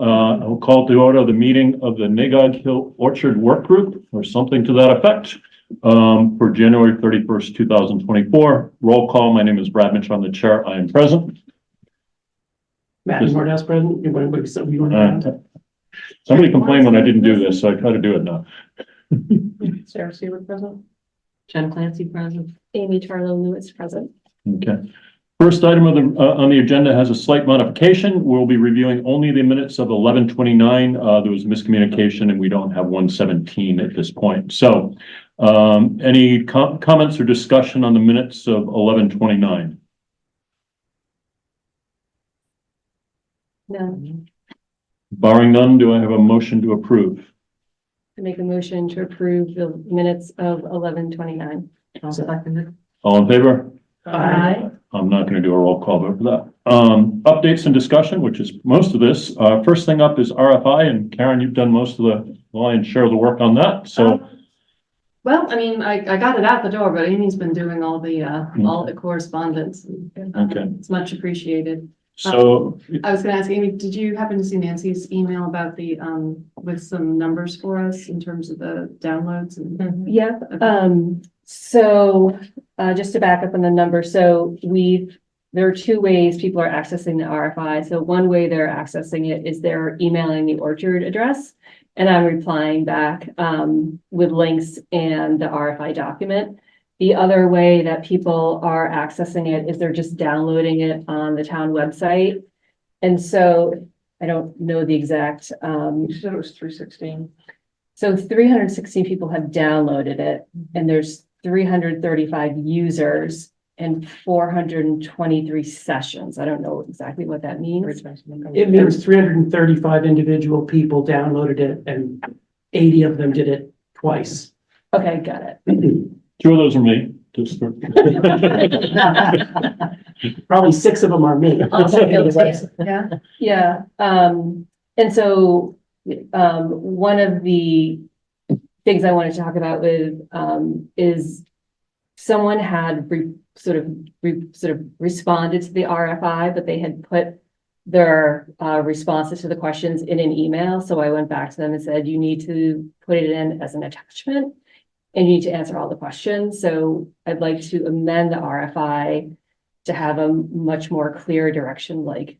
I will call to order the meeting of the Nagog Hill Orchard Work Group or something to that effect for January 31st, 2024. Roll call. My name is Brad Mitchell. I'm the chair. I am present. Matt Nordhaus present. Somebody complained when I didn't do this, so I try to do it now. Sarah Stewart present. Jen Clancy present. Amy Charlo Lewis present. Okay. First item of the on the agenda has a slight modification. We'll be reviewing only the minutes of 11:29. There was miscommunication and we don't have 117 at this point. So any comments or discussion on the minutes of 11:29? No. Barring none, do I have a motion to approve? I make a motion to approve the minutes of 11:29. I'll second it. All in favor? Aye. I'm not going to do a roll call vote for that. Updates and discussion, which is most of this. First thing up is RFI, and Karen, you've done most of the lion's share of the work on that. So, well, I mean, I got it out the door, but Amy's been doing all the correspondence. Okay. It's much appreciated. So I was going to ask Amy, did you happen to see Nancy's email about the with some numbers for us in terms of the downloads? And Yep. So just to back up on the number, so there are two ways people are accessing the RFI. So one way they're accessing it is they're emailing the Orchard address, and I'm replying back with links and the RFI document. The other way that people are accessing it is they're just downloading it on the town website. And so I don't know the exact. You said it was 316. So 316 people have downloaded it, and there's 335 users and 423 sessions. I don't know exactly what that means. It means 335 individual people downloaded it and 80 of them did it twice. Okay, got it. two of those are me. Just for... Probably 6 of them are me. yeah. Yeah. And so one of the things I want to talk about with is someone had sort of responded to the RFI, but they had put their responses to the questions in an email. So I went back to them and said, you need to put it in as an attachment and you need to answer all the questions. So I'd like to amend the RFI to have a much more clear direction, like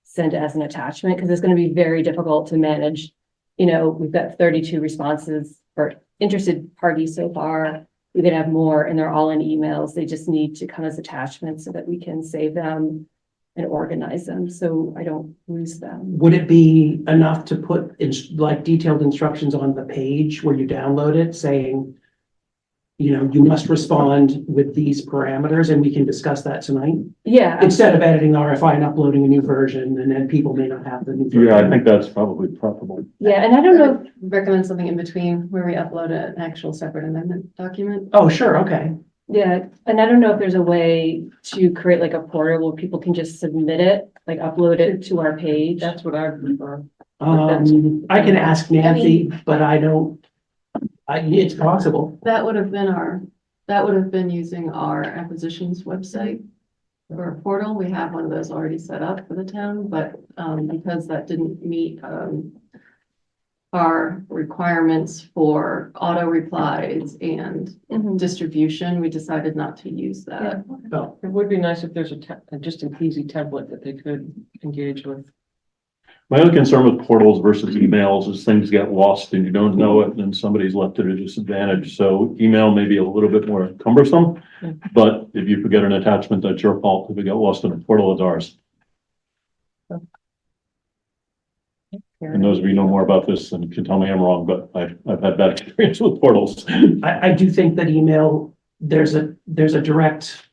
send it as an attachment, because it's going to be very difficult to manage. You know, we've got 32 responses for interested parties so far. We could have more, and they're all in emails. They just need to come as attachments so that we can save them and organize them so I don't lose them. Would it be enough to put like detailed instructions on the page where you download it saying, you know, you must respond with these parameters, and we can discuss that tonight? Yeah. Instead of editing the RFI and uploading a new version, and then people may not have the new version. Yeah, I think that's probably preferable. Yeah, and I don't know. Recommend something in between where we upload an actual separate amendment document. Oh, sure. Okay. Yeah, and I don't know if there's a way to create like a portal where people can just submit it, like upload it to our page. That's what I prefer. I can ask Nancy, but I don't. It's possible. That would have been using our acquisitions website for a portal. We have one of those already set up for the town, but because that didn't meet our requirements for auto replies and distribution, we decided not to use that. Oh, It would be nice if there's just an easy template that they could engage with. My only concern with portals versus emails is things get lost and you don't know it, and then somebody's left at a disadvantage. So email may be a little bit more cumbersome, but if you forget an attachment, that's your fault. If it got lost in a portal, it's ours. And those of you know more about this and can tell me I'm wrong, but I've had bad experience with portals. I do think that email, there's a direct,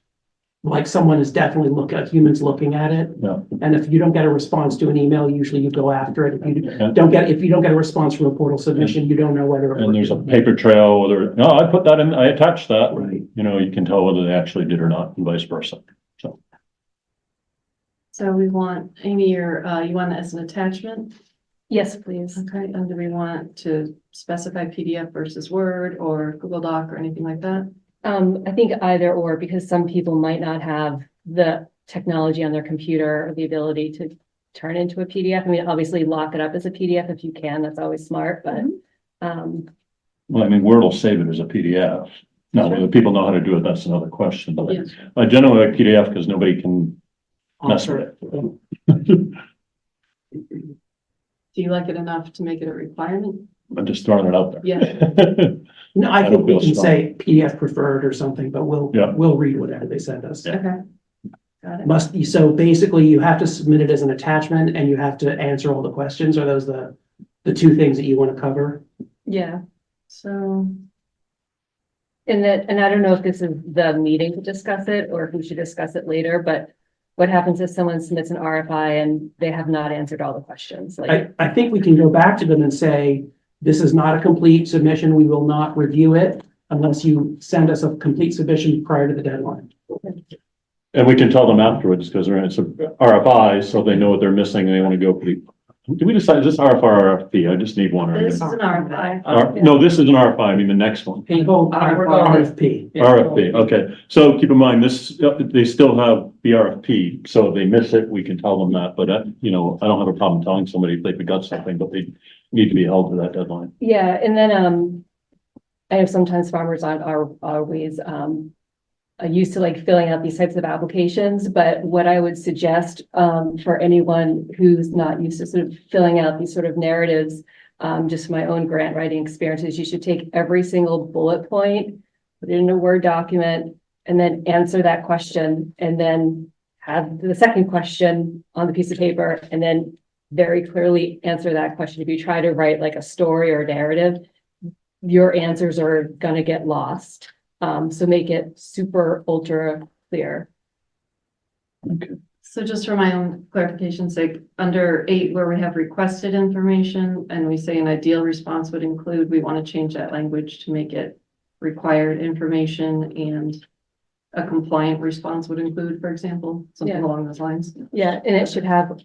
like someone is definitely humans looking at it. Yeah. And if you don't get a response to an email, usually you go after it. If you don't get a response from a portal submission, you don't know whether it And worked. there's a paper trail, whether, no, I put that in, I attached that. Right. You know, you can tell whether they actually did or not and vice versa. So we want, Amy, you want it as an attachment? Yes, please. Okay, and do we want to specify PDF versus Word or Google Doc or anything like that? I think either or, because some people might not have the technology on their computer or the ability turn into a PDF. I mean, obviously lock it up as a PDF if you can, that's always smart, but, Well, I mean, Word will save it as a PDF. Now, whether people know how to do it, that's another question, but Yes. I generally like PDF because nobody can mess with it. Do you like it enough to make it a requirement? I'm just throwing it out there. Yeah. No, I I don't think we feel can strong. say PDF preferred or something, but Yeah. we'll read whatever they send us. Yeah. Okay. Got it. Must, so basically you have to submit it as an attachment and you have to answer all the questions. Are those the two things that you want to cover? yeah. So, And I don't know if this is the meeting to discuss it, or if we should discuss it later, but what happens if someone submits an RFI and they have not answered all the questions? Like, I think we can go back to them and say, this is not a complete submission. We will not review it unless you send us a complete submission prior to the deadline. And we can tell them afterwards because it's a RFI, so they know what they're missing and they want to go for the. Do we decide, is this RFI or RFP? I just need one. this is an RFI. No, this is an RFI, I mean the next one. Oh, We're going with- RFP. RFP, okay. So keep in mind, this, they still have the RFP, so if they miss it, we can tell them that. But, you know, I don't have a problem telling somebody if they forgot something, but they need to be held to that deadline. yeah, and then, I know sometimes farmers are always, are used to like filling out these types of applications, but what I would suggest, for anyone who's not used to sort of filling out these sort of narratives, just my own grant writing experiences, you should take every single bullet point, put it in a Word document, and then answer that question, and then have the second question on the piece of paper, and then very clearly answer that question. If you try to write like a story or a narrative, your answers are gonna get lost. So make it super ultra clear. So just for my own clarification's sake, under 8, where we have requested information and we say an ideal response would include, we want to change that language to make it required information and a compliant response would include, for example, something Yeah. along those lines. Yeah, and it should have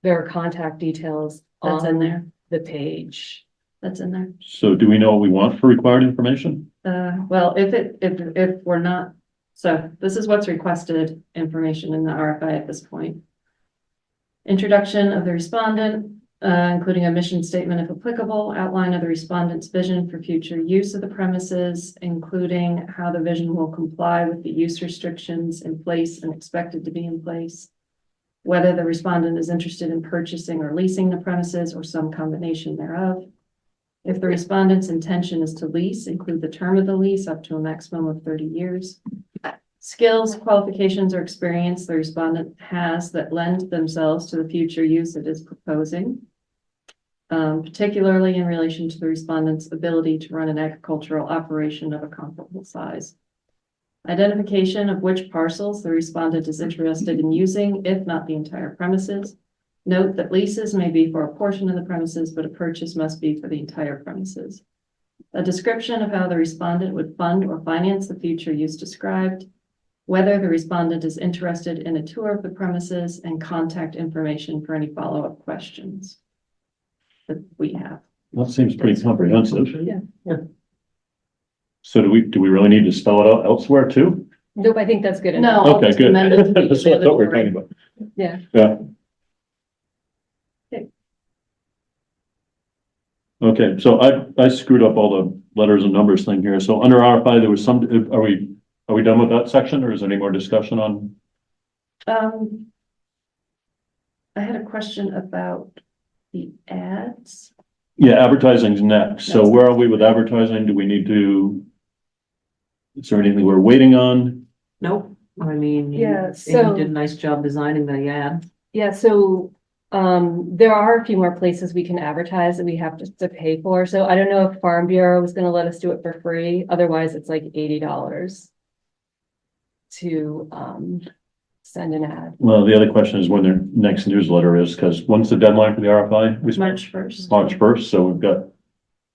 their contact details That's in on there. the page. That's in there. So do we know what we want for required information? Well, if we're not, so this is what's requested information in the RFI at this point. Introduction of the respondent, including a mission statement if applicable, outline of the respondent's vision for future use of the premises, including how the vision will comply with the use restrictions in place and expected to be in place. Whether the respondent is interested in purchasing or leasing the premises or some combination thereof. If the respondent's intention is to lease, include the term of the lease up to a maximum of 30 years. Skills, qualifications, or experience the respondent has that lend themselves to the future use it is proposing. Particularly in relation to the respondent's ability to run an agricultural operation of a comparable size. Identification of which parcels the respondent is interested in using, if not the entire premises. Note that leases may be for a portion of the premises, but a purchase must be for the entire premises. A description of how the respondent would fund or finance the future use described. Whether the respondent is interested in a tour of the premises, and contact information for any follow-up questions that we have. That seems pretty comprehensive. Yeah. So do we really need to spell it out elsewhere too? Nope, I think that's good No. enough. I'll Okay, just good. amend it to be That's what I thought we were mandatory. talking about. Yeah. Yeah. Okay. Okay, so I screwed up all the letters and numbers thing here. So under RFI, there was some, are we done with that section or is there any more discussion on? I had a question about the ads. Yeah, advertising's next. So where are we with advertising? Do we need to? Is there anything we're waiting on? Nope, I mean, Yeah, Amy so- did a nice job designing the ad. Yeah, so, there are a few more places we can advertise that we have to pay for. So I don't know if Farm Bureau is gonna let us do it for free. Otherwise, it's like $80 to, send an ad. Well, the other question is when their next newsletter is, because when's the deadline for the RFI? March 1st. March 1st, so we've got, I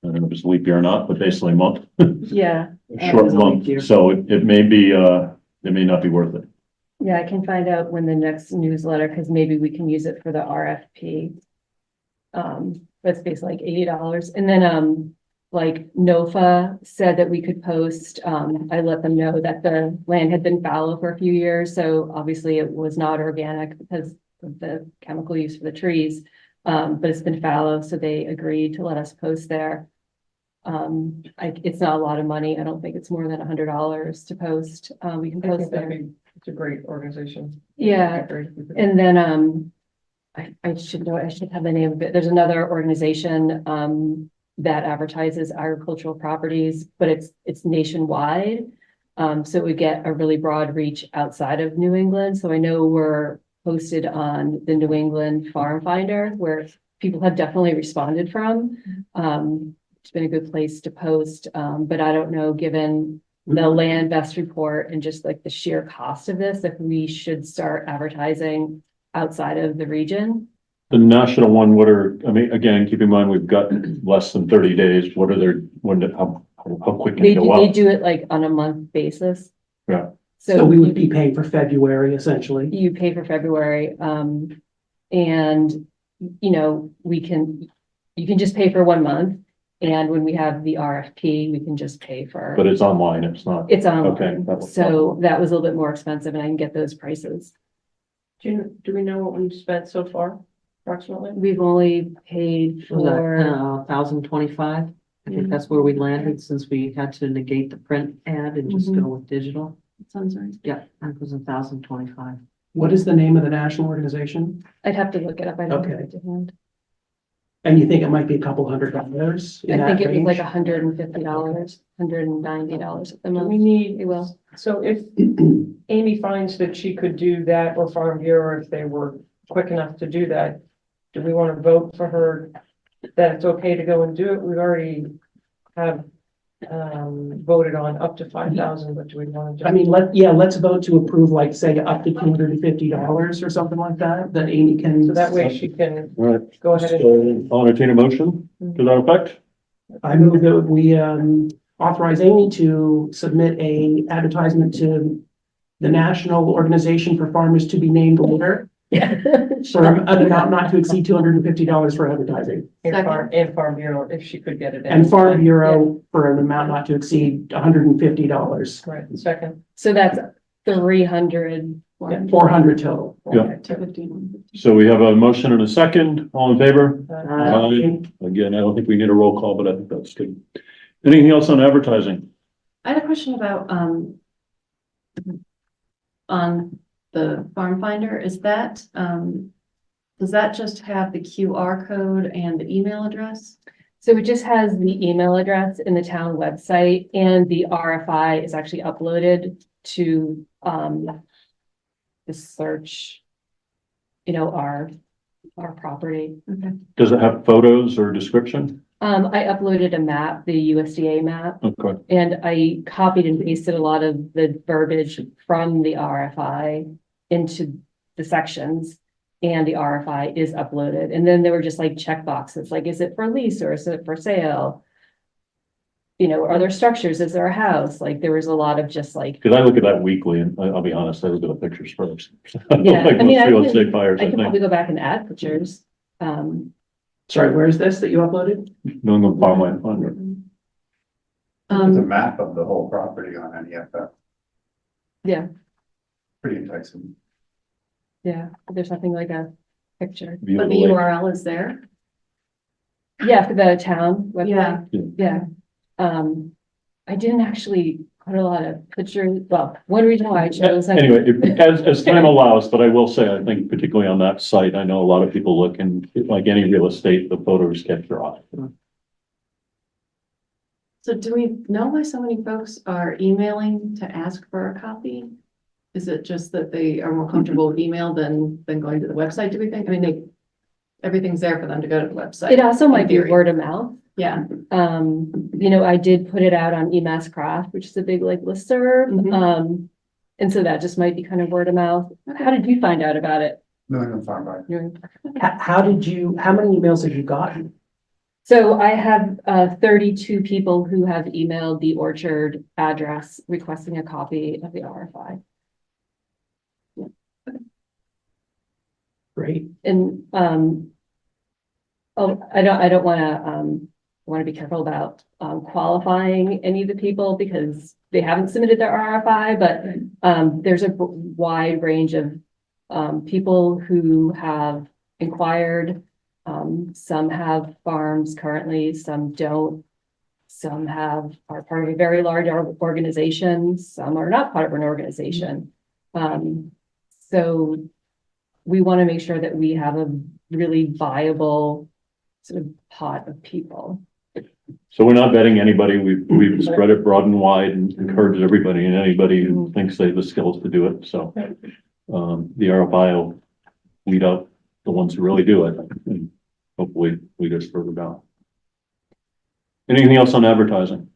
don't know if it's a leap year or not, but basically a month, Yeah, a short it's a leap month. year. So it may be, it may not be worth it. yeah, I can find out when the next newsletter, because maybe we can use it for the RFP. But it's basically like $80. And then, like NOFA said that we could post, I let them know that the land had been fallow for a few years, so obviously it was not organic because the chemical use for the trees. But it's been fallow, so they agreed to let us post there. It's not a lot of money. I don't think it's more than $100 to post. We can I post think that'd there. be, it's a great organization. Yeah, and then, I should know, I should have the name of it. There's another organization, that advertises agricultural properties, but it's nationwide. So we get a really broad reach outside of New England. So I know we're posted on the New England Farm Finder, where people have definitely responded from. It's been a good place to post, but I don't know, given the land vest report and just like the sheer cost of this, if we should start advertising outside of the region. The national one, I mean, again, keep in mind, we've got less than 30 days. What are their, how quick can They it do, go they up? do it like on a month basis. Yeah. So we would be paying for February essentially. You pay for February, and you know, you can just pay for 1 month. And when we have the RFP, we can just pay for. But it's online, it's not. It's Okay, online, that was so that was a little bit more expensive and I can get those prices. Do we know what we've spent so far approximately? We've only paid Was that, for, 1,025? I think that's where we landed since we had to negate the print ad and just go with digital. Sounds right. Yeah, that was 1,025. What is the name of the national organization? I'd have to look it up. I don't have Okay. it to hand. And you think it might be a couple $100 in I think that it was like range? $150, $190 at the Do we most. need, It will. so if Amy finds that she could do that, or Farm Bureau, if they were quick enough to do that, do we want to vote for her that it's okay to go and do it? We already have voted on up to 5,000, but do we want to? I mean, let's vote to approve, like, say, up to $250 or something like that, that Amy can. So that way she can All right, go ahead and. so I'll entertain a motion to that effect. I move that we authorize Amy to submit a advertisement to the National Organization for Farmers to be named later for an amount not to exceed $250 for advertising. And Farm Bureau, if she could get it in. And Farm Bureau for an amount not to exceed $150. Right, second. So that's 300. Yeah, 400 total. Yeah. So we have a motion and a second, all in favor? Aye. Again, I don't think we need a roll call, but I think that's good. Anything else on advertising? I had a question about, on the Farm Finder, is that, does that just have the QR code and the email address? So it just has the email address in the town website and the RFI is actually uploaded to, the search, you know, our property. Does it have photos or description? I uploaded a map, the USDA map, Okay, and I copied and pasted a lot of the verbiage from the RFI into the sections. And the RFI is uploaded. And then there were just like check boxes, like, is it for lease or is it for sale? You know, are there structures? Is there a house? Like, there was a lot of just like, because I look at that weekly and I'll be honest, I look at the pictures first. Yeah, Like I mean, most I real can- estate buyers, I I can probably think. go back and add pictures. Sorry, where is this that you uploaded? New England Farmland Fund. There's a map of the whole property on NEFF. Yeah. Pretty enticing. Yeah, there's nothing like a picture. View But of the the lake. URL is there? Yeah, for the town website. Yeah. Yeah. I didn't actually put a lot of pictures. Well, one reason why I chose. Anyway, as time allows, but I will say, I think particularly on that site, I know a lot of people look and like any real estate, the photos get your eye. So do we know why so many folks are emailing to ask for a copy? Is it just that they are more comfortable with email than going to the website, do we think? I mean, everything's there for them to go to the website. It also might be theory. word of mouth. Yeah, You know, I did put it out on eMass Craft, which is a big like listserv. Mhm. And so that just might be kind of word of mouth. How did you find out about it? New England Farm Bureau. How many emails have you gotten? So I have 32 people who have emailed the Orchard address requesting a copy of the RFI. Great. And oh, I don't want to be careful about qualifying any of the people because they haven't submitted their RFI, but there's a wide range of people who have inquired. Some have farms currently, some don't. Some are part of a very large organization, some are not part of an organization. So we want to make sure that we have a really viable sort of pot of people. So we're not vetting anybody. We've spread it broad and wide and encouraged everybody and anybody who thinks they have the skills to do it. So, the RFI will weed out the ones who really do it and hopefully lead us further down. Anything else on advertising?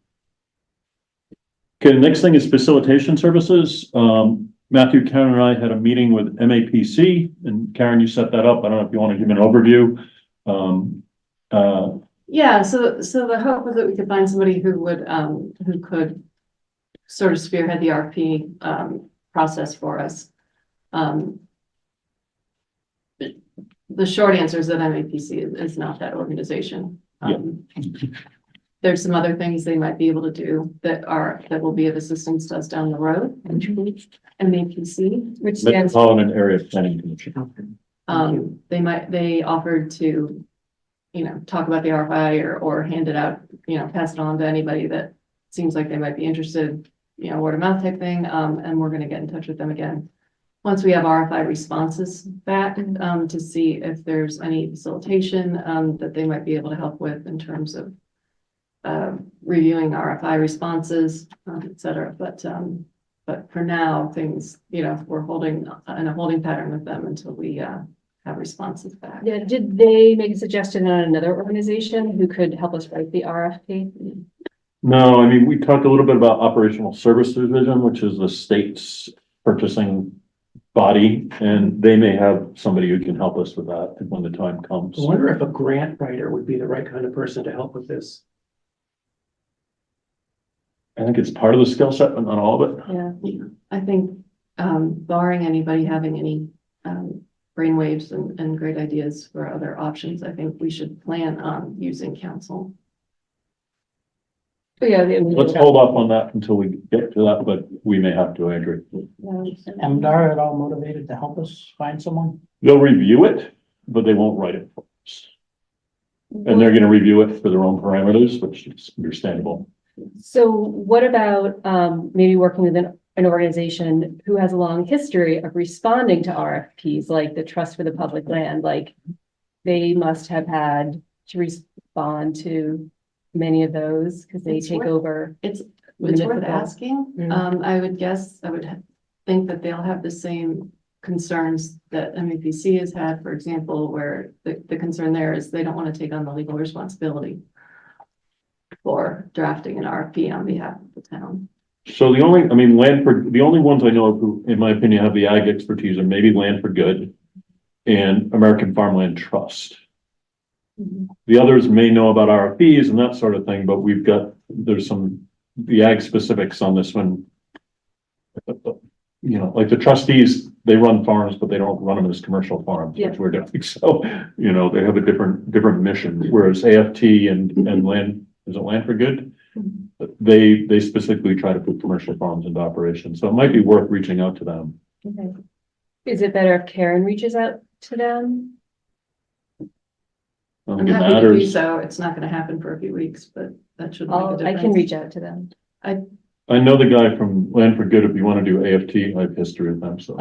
Okay, the next thing is facilitation services. Matthew, Karen and I had a meeting with MAPC, and Karen, you set that up. I don't know if you want to give an overview. Yeah, so the hope was that we could find somebody who could sort of spearhead the RFP process for us. The short answer is that MAPC is not that organization. There's some other things they might be able to do that will be of assistance to us down the road. MAPC, Which stands Metropolitan Area Planning Commission. they offered to, talk about the RFI or hand it out, pass it on to anybody that seems like they might be interested, word of mouth type thing. And we're going to get in touch with them again once we have RFI responses back, to see if there's any facilitation, that they might be able to help with in terms of reviewing RFI responses, et cetera. But for now, things, we're holding in a holding pattern with them until we have responses back. Yeah, did they make a suggestion on another organization who could help us write the RFP? No, I mean, we talked a little bit about Operational Services Division, which is the state's purchasing body, and they may have somebody who can help us with that when the time comes. I wonder if a grant writer would be the right kind of person to help with this. I think it's part of the skill set, but not all of it. Yeah, I think, barring anybody having any, brainwaves and great ideas for other options, I think we should plan on using council. Oh, yeah, Let's hold off on that until we get to that, but we may have to, I agree. MDR at all motivated to help us find someone? They'll review it, but they won't write it for us. And they're gonna review it for their own parameters, which is understandable. So what about maybe working with an organization who has a long history of responding to RFPs, like the Trust for the Public Land? Like they must have had to respond to many of those because they It's take worth- over. It's worth municipal. asking. Mm. I would think that they'll have the same concerns that MAPC has had, for example, where the concern there is they don't want to take on the legal responsibility for drafting an RFP on behalf of the town. So the only ones I know of who, in my opinion, have the ag expertise are maybe Land for Good and American Farmland Trust. The others may know about RFPs and that sort of thing, but there's the ag specifics on this one. Like the trustees, they run farms, but they don't run them as commercial farms, which we're doing. So, they have a different mission, whereas AFT and Land, is it Land for Good? They specifically try to put commercial farms into operation. So it might be worth reaching out to them. Okay. Is it better if Karen reaches out to them? I don't I'm think it happy to do matters. so. It's not going to happen for a few weeks, but that should make a I difference. can reach out to them. I know the guy from Land for Good. If you want to do AFT, I have history with them, so.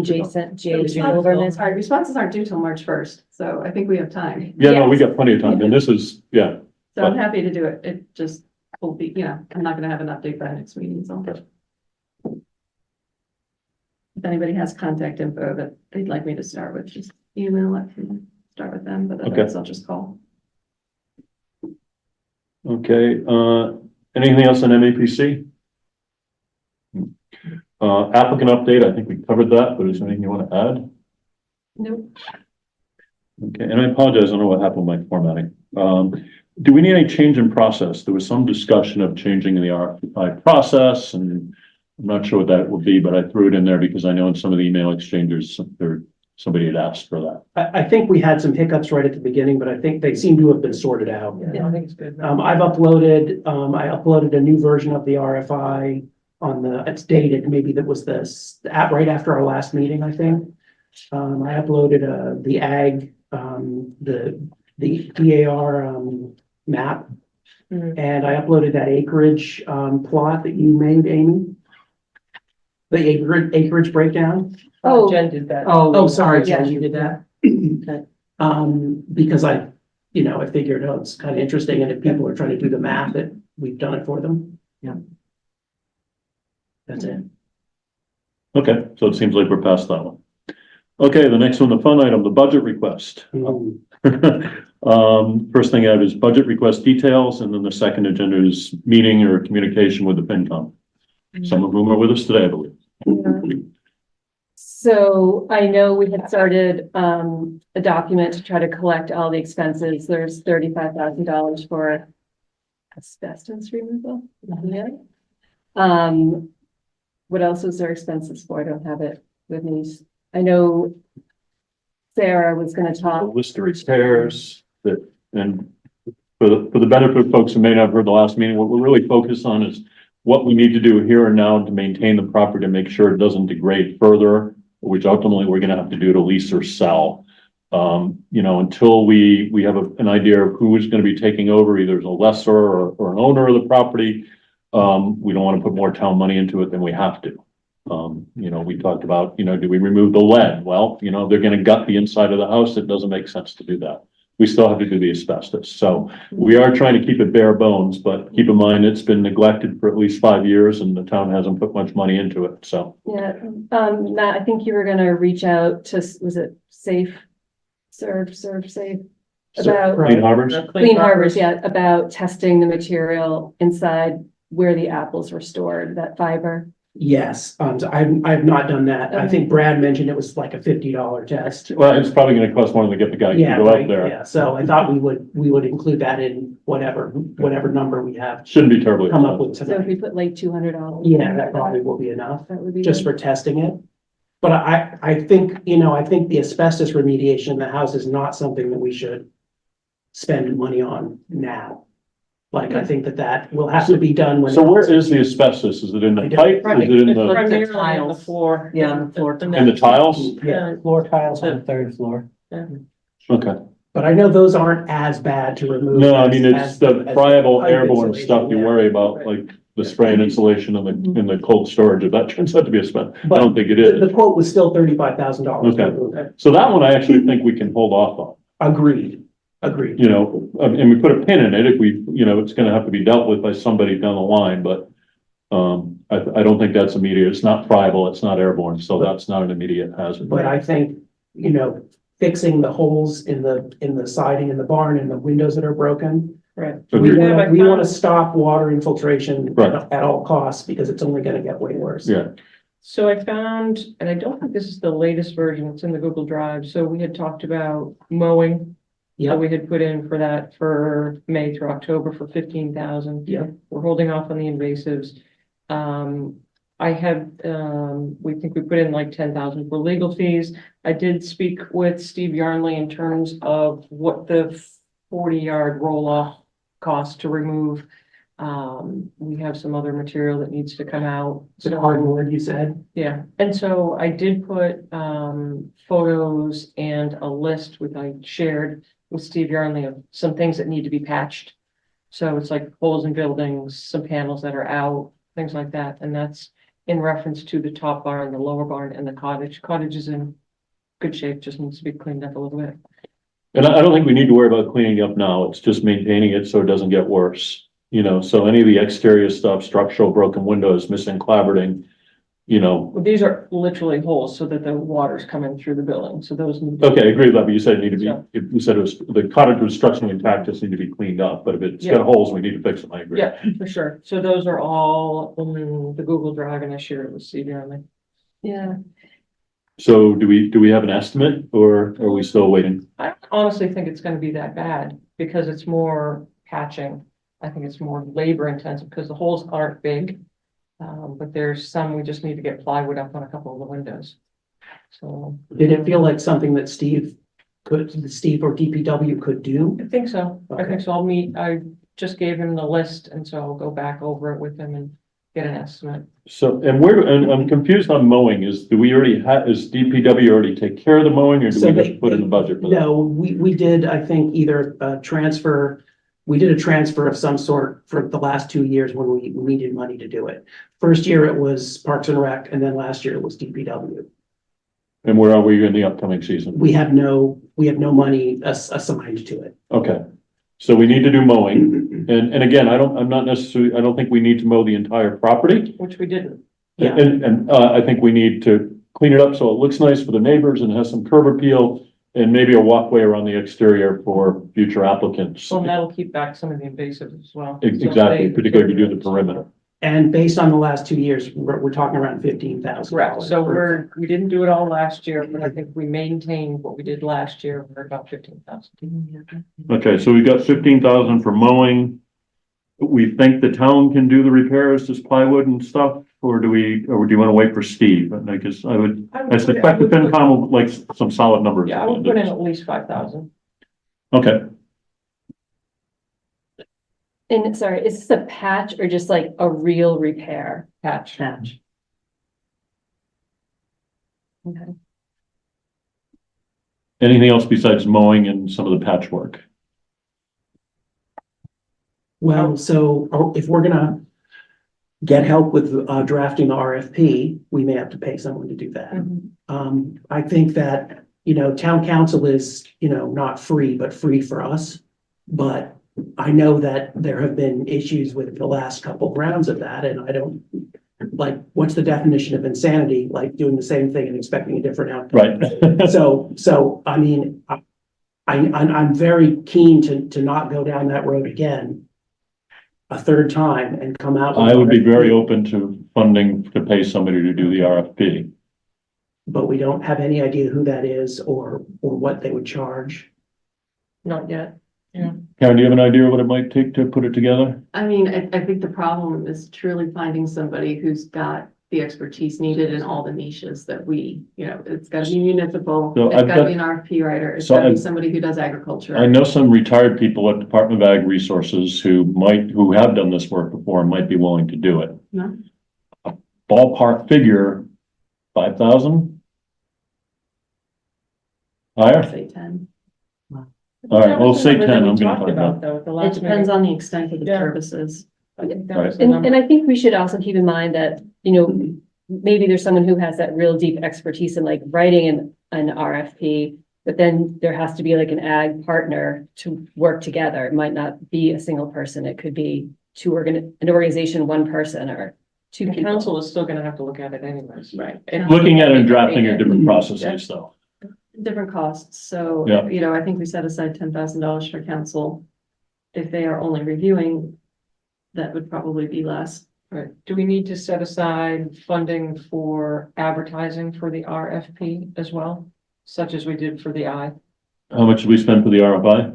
Jason, Sorry, responses aren't due till March 1st, so I think we have time. Yeah, no, we got plenty of time, and this is, yeah. So I'm happy to do it. It just will be, I'm not going to have an update by next meeting, so. If anybody has contact info that they'd like me to start with, just email it and start with them, but otherwise I'll just call. Okay, anything else on MAPC? Applicant update, I think we covered that, but is there anything you want to add? Nope. Okay, and I apologize, I don't know what happened with my formatting. Do we need any change in process? There was some discussion of changing the RFI process, and I'm not sure what that would be, but I threw it in there because I know in some of the email exchanges, somebody had asked for that. I think we had some hiccups right at the beginning, but I think they seem to have been sorted out. Yeah, I think it's good. I uploaded a new version of the RFI it's dated, maybe that was right after our last meeting, I think. I uploaded, the ag, the EAR, map. Mhm. And I uploaded that acreage, plot that you made, Amy. The acreage breakdown. Oh. Jen did that. Oh, sorry, Yeah. Jen, you did that. Okay. Because I figured, oh, it's kind of interesting, and if people are trying to do the math, that we've done it for them. Yeah. That's it. Okay, so it seems like we're past that one. Okay, the next one, the fun item, the budget request. First thing out is budget request details, and then the second agenda is meeting or communication with the FinCom. Some of whom are with us today, I believe. So I know we had started a document to try to collect all the expenses. There's $35,000 for asbestos removal. Yeah. What else is there expenses for? I don't have it with me. I know Sarah was gonna talk. List of repairs that, and for the benefit of folks who may not have heard the last meeting, what we're really focused on is what we need to do here and now to maintain the property, to make sure it doesn't degrade further, which ultimately we're gonna have to do to lease or sell. Until we have an idea of who is gonna be taking over, either as a lessor or an owner of the property. We don't wanna put more town money into it than we have to. We talked about, do we remove the lead? Well, they're gonna gut the inside of the house. It doesn't make sense to do that. We still have to do the asbestos. So we are trying to keep it bare bones, but keep in mind, it's been neglected for at least 5 years and the town hasn't put much money into it, so. Yeah, Matt, I think you were gonna reach out to, was it serve safe? About Clean Harbors? Clean Harbors, yeah, about testing the material inside where the apples were stored, that fiber. Yes, so I've not done that. I think Brad mentioned it was like a $50 test. Well, it's probably gonna cost more than to get the guy to Yeah, go right, out there. yeah, so I thought we would include that in whatever number we have Shouldn't be terribly come up with expensive. So if tonight. we put like $200. Yeah, that probably will be enough, That would be. just for testing it. But I think the asbestos remediation in the house is not something that we should spend money on now. Like, I think that will have to be done when. So where is the asbestos? Is it in the pipe? Is it in It's the, primarily on the tiles. floor. Yeah, on the floor. in the tiles? Yeah, Floor tiles on the third floor. Okay. but I know those aren't as bad to remove. No, I mean, it's as the as friable pipe airborne insulation, stuff you yeah. worry about, like the spray and insulation in the cold storage. If that turns out to be a spec, I don't think it The is. quote was still $35,000. Okay. So that one I actually think we can hold off on. Agreed. And we put a pin in it if we, it's gonna have to be dealt with by somebody down the line, but I don't think that's immediate. It's not friable, it's not airborne, so that's not an immediate hazard. But I think, fixing the holes in the siding in the barn and the windows that are broken. Right. Agreed. We want to stop water infiltration Right. at all costs because it's only going to get way worse. Yeah, So I found, and I don't think this is the latest version, it's in the Google Drive, so we had talked about mowing. So Yep. we had put in for that for May through October for 15,000. Yep. We're holding off on the invasives. I have, we think we put in like 10,000 for legal fees. I did speak with Steve Yarnley in terms of what the 40-yard roll-off cost to remove. We have some other material that needs to come out. It's a hardwood, you said. Yeah, and so I did put photos and a list which I shared with Steve Yarnley of some things that need to be patched. So it's like holes in buildings, some panels that are out, things like that, and that's in reference to the top barn, the lower barn, and the cottage. Cottage is in good shape, just needs to be cleaned up a little bit. and I don't think we need to worry about cleaning up now. It's just maintaining it so it doesn't get worse. So any of the exterior stuff, structural broken windows, missing clapboarding, Well, these are literally holes so that the water's coming through the building, so those. need to- okay, I agree with that, but you said it need to be, you said it was, the cottage was structurally intact, just need to be cleaned up, but if it's got Yeah. holes, we need to fix them, I agree. Yeah, for sure. So those are all in the Google Drive and I shared it with Steve Yarnley. Yeah, So do we have an estimate or are we still waiting? I honestly think it's gonna be that bad because it's more patching. I think it's more labor intensive because the holes aren't big. But there's some, we just need to get plywood up on a couple of the windows. So Did it feel like something that Steve or DPW could do? I think so. I Okay. think so. I just gave him the list and so I'll go back over it with him and get an estimate. So, and I'm confused on mowing, do we already is DPW already take care of the mowing, or do So we they- just put in the budget for that? No, we did, I think, either transfer, we did a transfer of some sort for the last 2 years when we needed money to do it. First year it was Parks and Rec, and then last year it was DPW. And where are we in the upcoming season? We have no money assigned to it. Okay, so we need to do mowing, and again, I don't think we need to mow the entire property. Which we didn't. Yeah. And I think we need to clean it up so it looks nice for the neighbors and has some curb appeal, and maybe a walkway around the exterior for future applicants. So that'll keep back some of the invasives as well. Exactly, particularly if you do the perimeter. And based on the last 2 years, we're talking around $15,000. Correct, so we didn't do it all last year, but I think we maintained what we did last year, we're about 15,000. Okay, so we got 15,000 for mowing. We think the town can do the repairs, just plywood and stuff, or do you want to wait for Steve? And I guess I suspect the FinCom would like some solid numbers. Yeah, I would put in at least 5,000. Okay, And sorry, is this a patch or just like a real repair? Patch. Patch. Okay. anything else besides mowing and some of the patchwork? Well, so if we're gonna get help with drafting the RFP, we may have to pay someone to do that. I think that, town council is, not free, but free for us. But I know that there have been issues with the last couple of rounds of that, and I don't, like, what's the definition of insanity? Like doing the same thing and expecting a different outcome. Right. So, I mean, I'm very keen to not go down that road again a third time and come out. with I would be very RFP, open to funding to pay somebody to do the RFP. But we don't have any idea who that is or what they would charge. Not yet. Karen, do you have an idea what it might take to put it together? I mean, I think the problem is truly finding somebody who's got the expertise needed in all the niches that it's gotta be municipal, So it's I've gotta got- be an RFP writer, it's so gotta be I've- somebody who does agriculture. I know some retired people at Department of Ag Resources who have done this work before and might be willing to do it. No. A ballpark figure, 5,000? Higher? Say 10. All right, we'll say 10, I'm We gonna talked find about out. though, at the It last depends meeting. on the extent of the Yeah. services. I think that was the And number. I think we should also keep in mind that, maybe there's someone who has that real deep expertise in like writing an RFP, but then there has to be like an ag partner to work together. It might not be a single person. It could be an organization, one person or two The people. council is still gonna have to look at it anyways. Right. Looking at it and drafting are different processes though. Different costs, so, Yeah. I think we set aside $10,000 for council. If they are only reviewing, that would probably be less. Right, do we need to set aside funding for advertising for the RFP as well, such as we did for the I? How much did we spend for the RFI?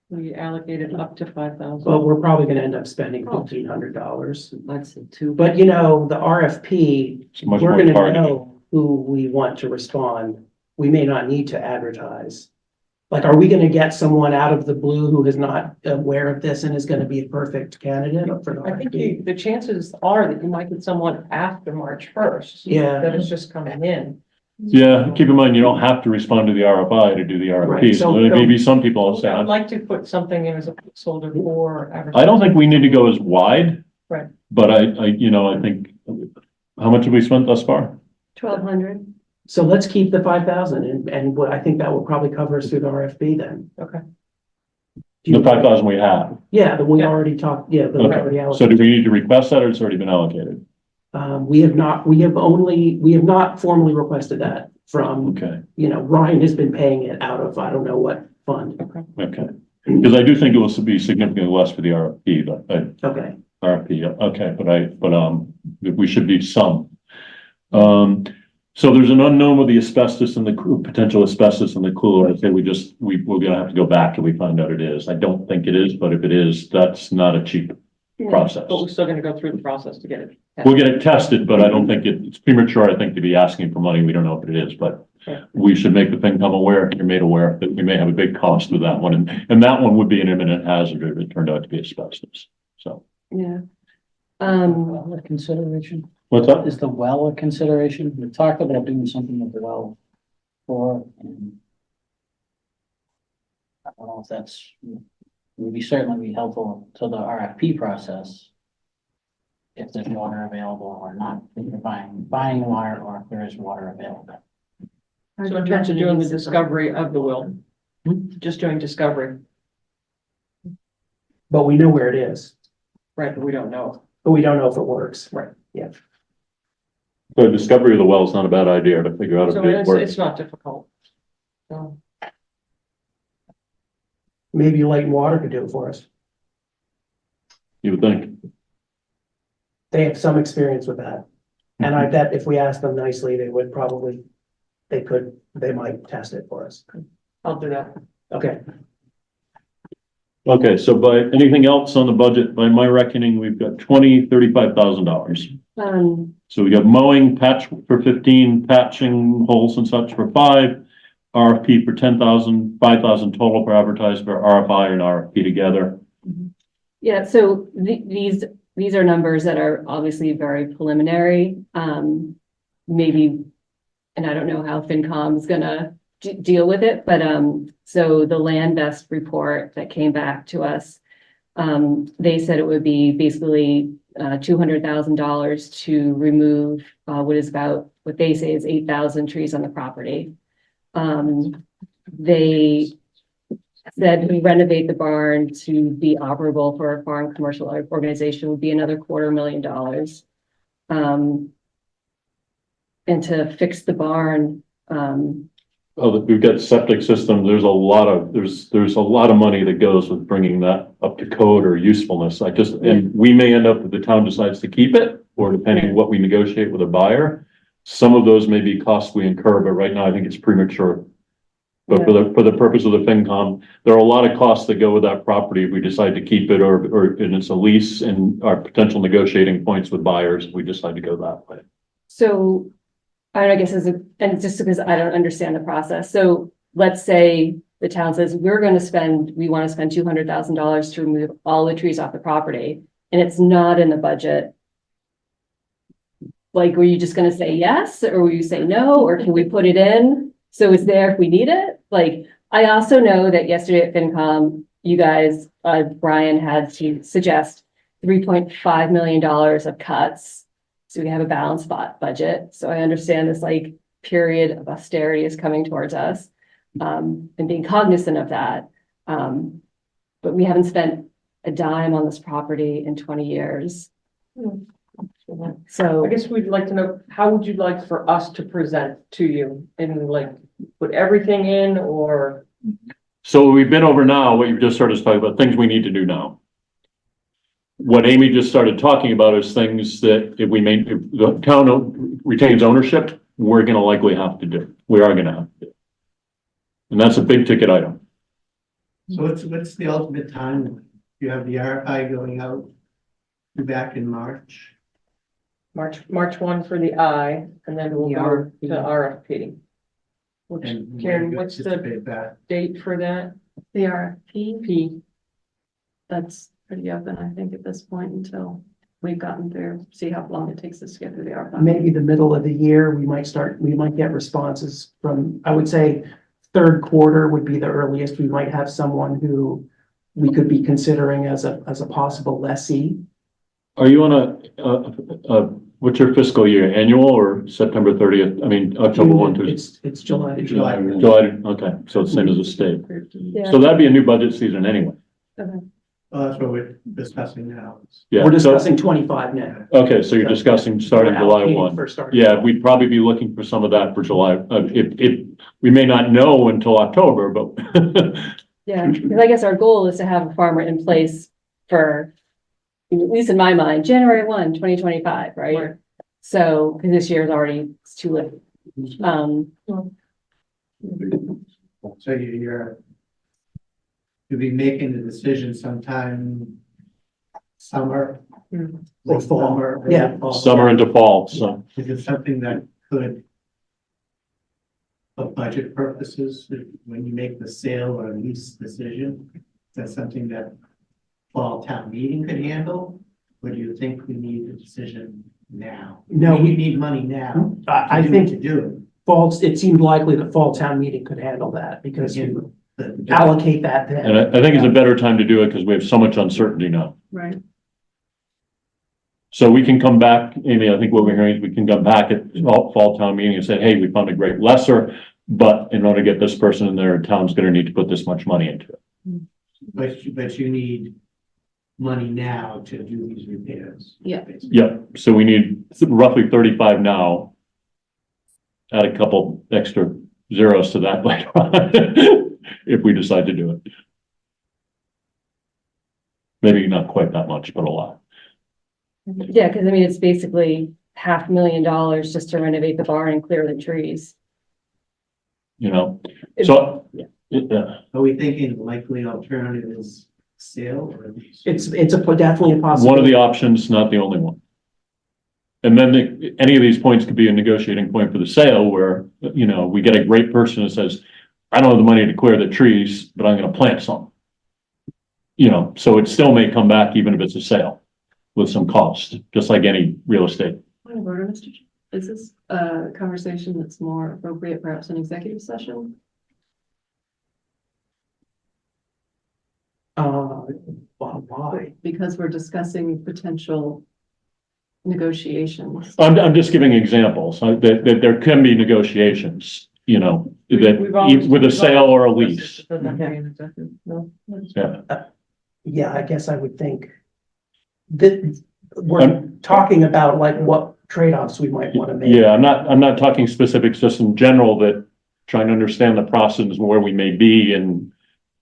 We allocated up to 5,000. But we're probably gonna end up spending $1,500. I'd say two. But the RFP, It's much we're more gonna targeted. know who we want to respond. We may not need to advertise. Like, are we gonna get someone out of the blue who is not aware of this and is gonna be a perfect candidate for the I think RFP? the chances are that you might get someone after March 1st. Yeah. That is just coming in. Yeah, keep in mind, you don't have to respond to the RFI to do the RFP, Right, so so- there may be some people will say, I'd like to put something in as a placeholder for advertising. I don't think we need to go as wide. Right. But I think, how much have we spent thus far? 1,200. So let's keep the 5,000 and what I think that will probably cover us through the RFP then. Okay. Do you- The 5,000 we have. Yeah, we Yeah. already talked, that we already Okay, so do allocated. we need to request that or it's already been allocated? We have not formally requested that from, Okay, Ryan has been paying it out of, I don't know what fund. okay. Because I do think it will be significantly less for the RFP, but Okay, RFP, okay, but we should be some. So there's an unknown with the asbestos and the potential asbestos in the cooler. I'd say we're gonna have to go back till we find out it is. I don't think it is, but if it is, that's not a cheap process. But we're still gonna go through the process to get it. We'll get it tested, but I don't think it's premature, I think, to be asking for money. We don't know if it is, but Yeah. we should make the FinCom aware, you're made aware that we may have a big cost with that one. And that one would be an imminent hazard if it turned out to be asbestos. So, Yeah. Well, a consideration, What's up? is the well a consideration? We talked about doing something with the well for, and I don't know if that's, would be certainly be helpful to the RFP process. If there's water available or not, if you're buying water or if there is water available. So in terms of doing the discovery of the will, just doing discovery, But we know where it is, right, but we don't know. but we don't know if it works. Right. Yeah. The discovery of the well is not a bad idea to figure out if So it it's works. not difficult. So, Maybe light and water could do it for us. You would think. They have some experience with that. And I bet if we asked them nicely, they would probably, they might test it for us. I'll do that. Okay. Okay, so by anything else on the budget, by my reckoning, we've got $35,000. So we got mowing, patch for 15, patching holes and such for 5, RFP for 10,000, 5,000 total for advertised for RFI and RFP together. Yeah, so these are numbers that are obviously very preliminary. Maybe, and I don't know how FinCom is gonna deal with it, but so the Land Vest report that came back to us, they said it would be basically $200,000 to remove what is about, what they say is 8,000 trees on the property. They said we renovate the barn to be operable for a farm commercial organization would be another $250,000. And to fix the barn, Oh, we've got septic system. There's a lot of money that goes with bringing that up to code or usefulness. And we may end up, if the town decides to keep it, or depending on what we negotiate with a buyer, some of those may be costs we incur, but right now I think it's premature. But for the purpose of the FinCom, there are a lot of costs that go with that property if we decide to keep it or and it's a lease and our potential negotiating points with buyers, if we decide to go that way. so I guess and just because I don't understand the process. So let's say the town says, we want to spend $200,000 to remove all the trees off the property, and it's not in the budget. Like, were you just gonna say yes, or will you say no, or can we put it in? So it's there if we need it? Like, I also know that yesterday at FinCom, you guys, Brian had to suggest $3.5 million of cuts. So we have a balanced budget. So I understand this like period of austerity is coming towards us, and being cognizant of that. But we haven't spent a dime on this property in 20 years. So I guess we'd like to know, how would you like for us to present to you and like put everything in or? So we've been over now, what you've just started to talk about, things we need to do now. What Amy just started talking about is things that if the town retains ownership, we're gonna likely have to do. We are gonna have to do. And that's a big ticket item. So what's the ultimate timeline? You have the RFI going out back in March. March 1 for the I, and then we'll go to RFP. Which, And Karen, what's the anticipate that? date for that? The RFP, P, that's pretty open, I think, at this point until we've gotten through, see how long it takes us to get through the RFP. Maybe the middle of the year, we might get responses from, I would say, third quarter would be the earliest. We might have someone who we could be considering as a possible lessee. Are you on what's your fiscal year, annual or September 30th? I mean, October 1 to It's July. July, okay, so it's the same as the state. yeah. So that'd be a new budget season anyway. Well, that's what we're discussing now. Yeah. We're so- discussing 25 now. Okay, so you're discussing starting We're July allocating 1. for starting. Yeah, we'd probably be looking for some of that for July. If we may not know until October, but Yeah, because I guess our goal is to have a farmer in place for, at least in my mind, January 1, 2025, right? Right. So, because this year is already, it's too late. So you'll be making the decision sometime summer. Or fall. Summer, early Yeah. fall. summer into fall, so. Is it something that could, for budget purposes, when you make the sale or lease decision, is that something that fall town meeting could handle? Or do you think we need a decision now? No, We we, need money now. I to do- think To do it. it seemed likely the fall town meeting could handle that because you The- allocate that then. And I think it's a better time to do it because we have so much uncertainty now. Right. So we can come back, Amy, I think what we're hearing is we can come back at fall town meeting and say, hey, we found a great lesser, but in order to get this person in there, town's gonna need to put this much money into it. But you need money now to do these repairs. Yeah. Yep, so we need roughly 35 now. Add a couple extra zeros to that later on, if we decide to do it. Maybe not quite that much, but a lot. Yeah, because I mean, it's basically $500,000 just to renovate the barn and clear the trees. You know, so, Yeah. yeah, Are we thinking likely alternative is sale or lease? It's definitely a one possibility. of the options, not the only one. And then any of these points could be a negotiating point for the sale where, you know, we get a great person that says, I don't have the money to clear the trees, but I'm gonna plant some. You know, so it still may come back even if it's a sale with some cost, just like any real estate. Point of order, Mr. Chair. Is this a conversation that's more appropriate, perhaps in executive session? Well, why? Because we're discussing potential negotiations. I'm just giving examples, that there can be negotiations, you know, We've always- with a sale or a lease. It doesn't have to be an executive, no. Yeah, Yeah, I guess I would think that we're talking about like what trade-offs we might want to make. yeah, I'm not talking specifics, just in general, that trying to understand the process and where we may be in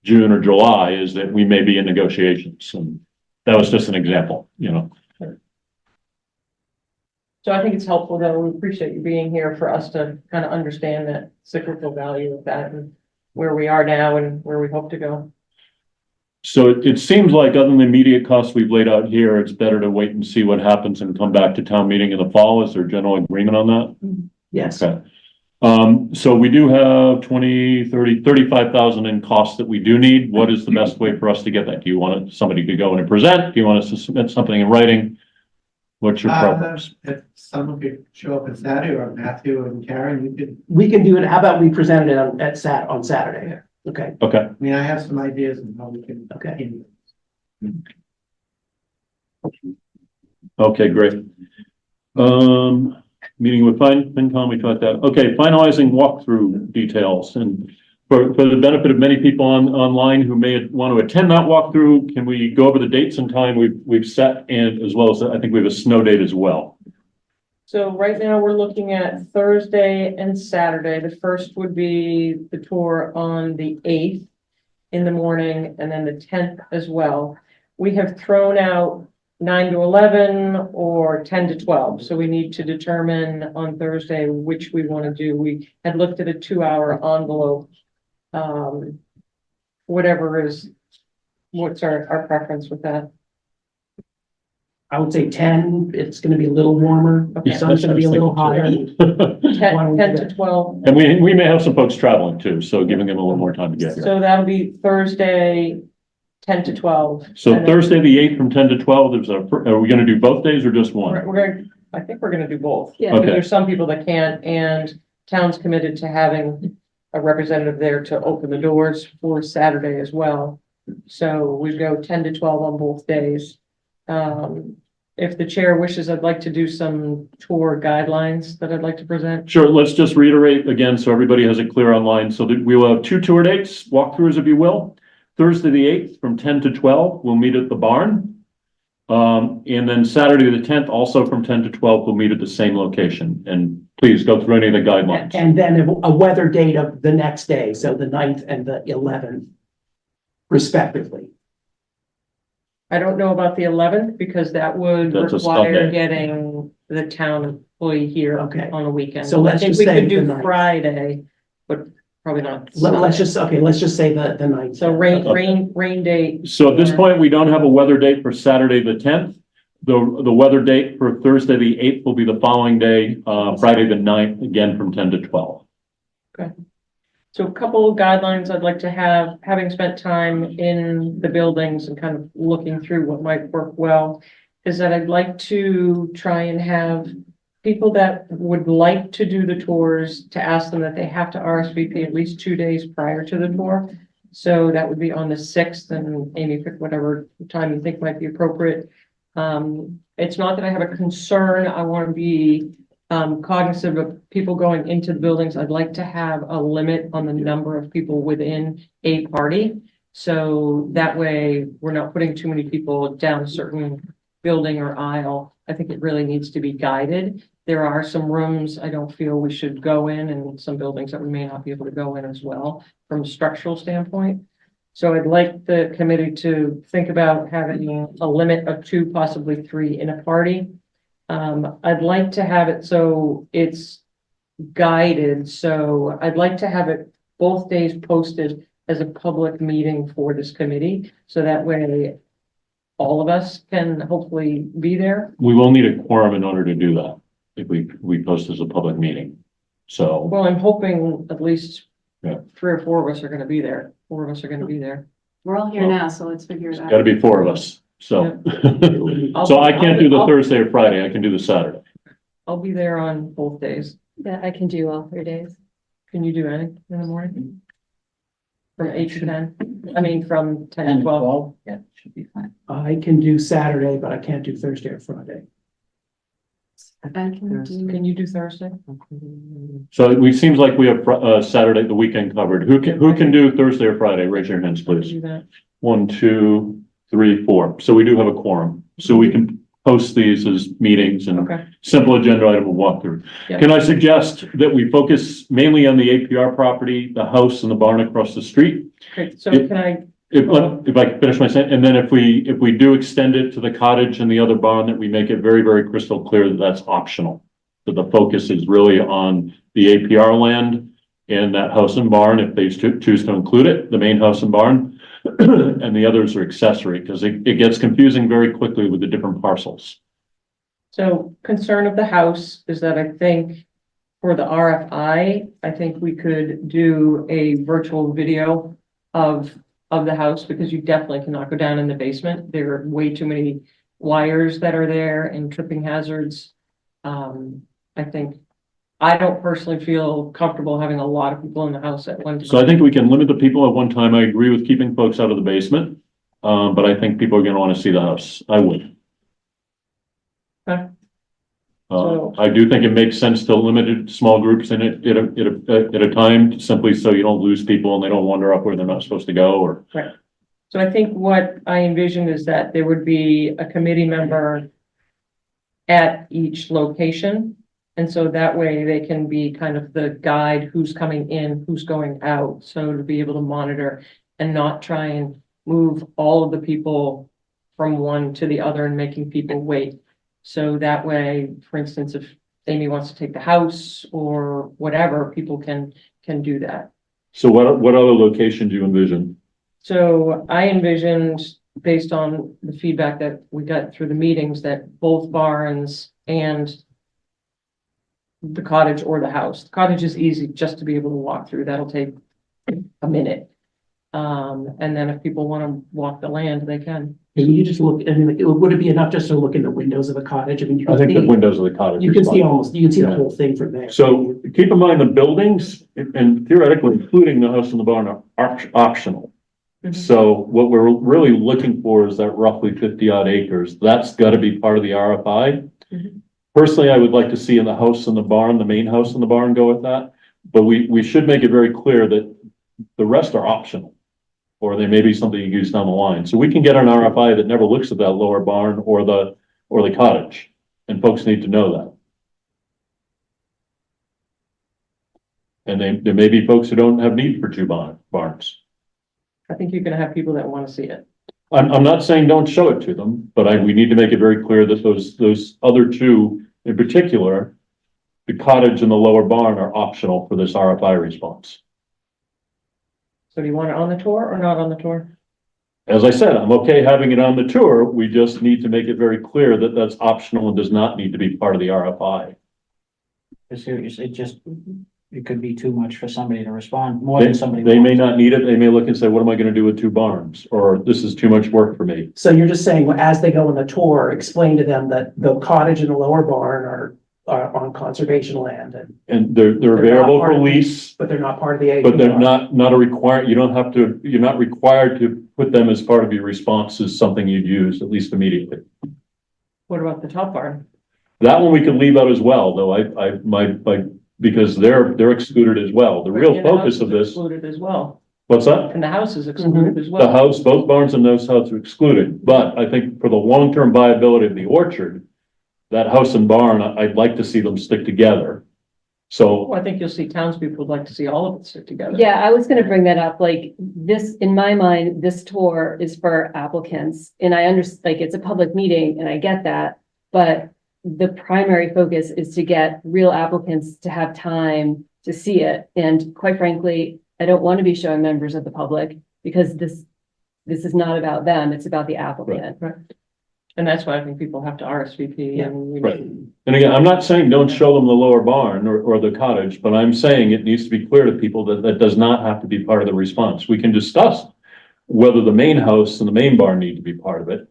June or July is that we may be in negotiations, and that was just an example, you know. So I think it's helpful though, we appreciate you being here for us to kind of understand that cyclical value of that and where we are now and where we hope to go. So it seems like other than the immediate costs we've laid out here, it's better to wait and see what happens and come back to town meeting in the fall. Is there general agreement on that? Yes. Okay. So we do have 20, 30, 35,000 in costs that we do need. What is the best way for us to get that? Do you want somebody to go in and present? Do you want us to submit something in writing? What's your preference? If someone could show up on Saturday, or Matthew and Karen, you could, We can do it. How about we present it on Saturday? Okay, Okay, I mean, I have some ideas on how we can. Okay. okay, great. Meeting with FinCom, we talked that. Okay, finalizing walkthrough details, and for the benefit of many people online who may want to attend that walkthrough, can we go over the dates and time we've set, and as well as I think we have a snow date as well. So right now we're looking at Thursday and Saturday. The first would be the tour on the 8th in the morning and then the 10th as well. We have thrown out 9 to 11 or 10 to 12. So we need to determine on Thursday which we want to do. We had looked at a 2-hour envelope. What's our preference with that? I would say 10. It's going to be a little warmer. The sun's going to be a little hotter. 10, Why don't we 10 do to that? 12. And we may have some folks traveling too, so giving them a little more time to get here. So that'll be Thursday, 10 to 12. So And then Thursday, the 8th from 10 to 12, are we gonna do both days or just one? I think we're gonna do both. Yeah. Because Okay. there's some people that can't, and town's committed to having a representative there to open the doors for Saturday as well. So we go 10 to 12 on both days. If the chair wishes, I'd like to do some tour guidelines that I'd like to present. Sure, let's just reiterate again, so everybody has it clear online. So that we will have 2 tour dates, walkthroughs, if you will. Thursday, the 8th from 10 to 12, we'll meet at the barn. And then Saturday, the 10th, also from 10 to 12, we'll meet at the same location. And please go through any of the guidelines. And then a weather date of the next day, so the 9th and the 11th respectively. I don't know about the 11th because that would That's a require Sunday. getting the town employee here Okay. on a weekend. So let's I think just we say could the do 9th. Friday, but probably not. Let's just say the 9th. So rain date. So at this point, we don't have a weather date for Saturday, the 10th. The weather date for Thursday, the 8th will be the following day, Friday, the 9th, again from 10 to 12. So a couple of guidelines I'd like to have, having spent time in the buildings and kind of looking through what might work well, is that I'd like to try and have people that would like to do the tours, to ask them that they have to RSVP at least 2 days prior to the tour. So that would be on the 6th, and Amy, pick whatever time you think might be appropriate. It's not that I have a concern. I want to be cognizant of people going into the buildings. I'd like to have a limit on the number of people within a party. So that way we're not putting too many people down a certain building or aisle. I think it really needs to be guided. There are some rooms I don't feel we should go in, and some buildings that we may not be able to go in as well from a structural standpoint. So I'd like the committee to think about having a limit of 2, possibly 3 in a party. I'd like to have it so it's guided. So I'd like to have it both days posted as a public meeting for this committee. So that way all of us can hopefully be there. We will need a quorum in order to do that if we post as a public meeting. So, Well, I'm hoping at least Yeah. 3 or 4 of us are gonna be there. 4 of us are gonna be there. We're all here now, so let's figure it out. gotta be 4 of us, so. So I can't do the Thursday or Friday, I can do the Saturday. I'll be there on both days. Yeah, I can do all 3 days. Can you do any in the morning? From 8 to 10? I mean, from 10 to 12? Yeah, should be fine. I can do Saturday, but I can't do Thursday or Friday. I can do. Can you do Thursday? So it seems like we have, Saturday, the weekend covered. Who can do Thursday or Friday? Raise your hands, please. Do that. 1, 2, 3, 4. So we do have a quorum. So we can post these as meetings and Okay. simple agenda item we'll walk through. Yeah. Can I suggest that we focus mainly on the APR property, the house and the barn across the street? Okay, so It- can I, If I can finish my sentence, and then if we do extend it to the cottage and the other barn, that we make it very, very crystal clear that that's optional. That the focus is really on the APR land and that house and barn, if they choose to include it, the main house and barn. And the others are accessory, because it gets confusing very quickly with the different parcels. so concern of the house is that I think for the RFI, I think we could do a virtual video of the house, because you definitely cannot go down in the basement. There are way too many wires that are there and tripping hazards. I think, I don't personally feel comfortable having a lot of people in the house at one time. So I think we can limit the people at one time. I agree with keeping folks out of the basement. But I think people are gonna wanna see the house. I would. Okay. So- I do think it makes sense to limit it to small groups in it at a time, simply so you don't lose people and they don't wander off where they're not supposed to go, or. So I think what I envision is that there would be a committee member at each location. And so that way they can be kind of the guide, who's coming in, who's going out. So to be able to monitor and not try and move all of the people from one to the other and making people wait. So that way, for instance, if Amy wants to take the house or whatever, people can do that. So what other location do you envision? So I envisioned, based on the feedback that we got through the meetings, that both barns and the cottage or the house. The cottage is easy just to be able to walk through. That'll take a minute. And then if people want to walk the land, they can. And you just look, I mean, would it be enough just to look in the windows of the cottage? I mean, you I can think the see, windows of the cottage. you is can see fine. almost, you can see the Yeah. whole thing from there. So keep in mind, the buildings and theoretically including the house and the barn are optional. Mhm. So what we're really looking for is that roughly 50 odd acres. That's gotta be part of the RFI. Mhm. Personally, I would like to see in the house and the barn, the main house and the barn go with that. But we should make it very clear that the rest are optional. Or they may be something you use down the line. So we can get an RFI that never looks at that lower barn or the cottage. And folks need to know that. And there may be folks who don't have need for 2 barns. I think you're gonna have people that want to see it. I'm not saying don't show it to them, but we need to make it very clear that those other 2 in particular, the cottage and the lower barn, are optional for this RFI response. So do you want it on the tour or not on the tour? As I said, I'm okay having it on the tour. We just need to make it very clear that that's optional and does not need to be part of the RFI. I see what you're saying, just it could be too much for somebody to respond, more They, than somebody. they may wants. not need it. They may look and say, what am I gonna do with 2 barns? Or this is too much work for me. So you're just saying, as they go on the tour, explain to them that the cottage and the lower barn are on conservation land, And they're They're not available part for of the- lease, but they're not part of the APR. but they're not a require, you don't have to, you're not required to put them as part of your response as something you'd use, at least immediately. What about the top barn? That one we could leave out as well, though because they're excluded as well. The real And the house focus is of this, Excluded as well, what's that? and the house is excluded as The well. house, both barns and those houses are excluded, but I think for the long-term viability of the orchard, that house and barn, I'd like to see them stick together. So, Well, I think you'll see townspeople would like to see all of it stick together. Yeah, I was gonna bring that up, like, this, in my mind, this tour is for applicants, and I understand, like, it's a public meeting, and I get that, but the primary focus is to get real applicants to have time to see it, and quite frankly, I don't want to be showing members of the public, because this is not about them, it's about the applicant. And that's why I think people have to RSVP and. right. And again, I'm not saying don't show them the lower barn or the cottage, but I'm saying it needs to be clear to people that that does not have to be part of the response. We can discuss whether the main house and the main barn need to be part of it.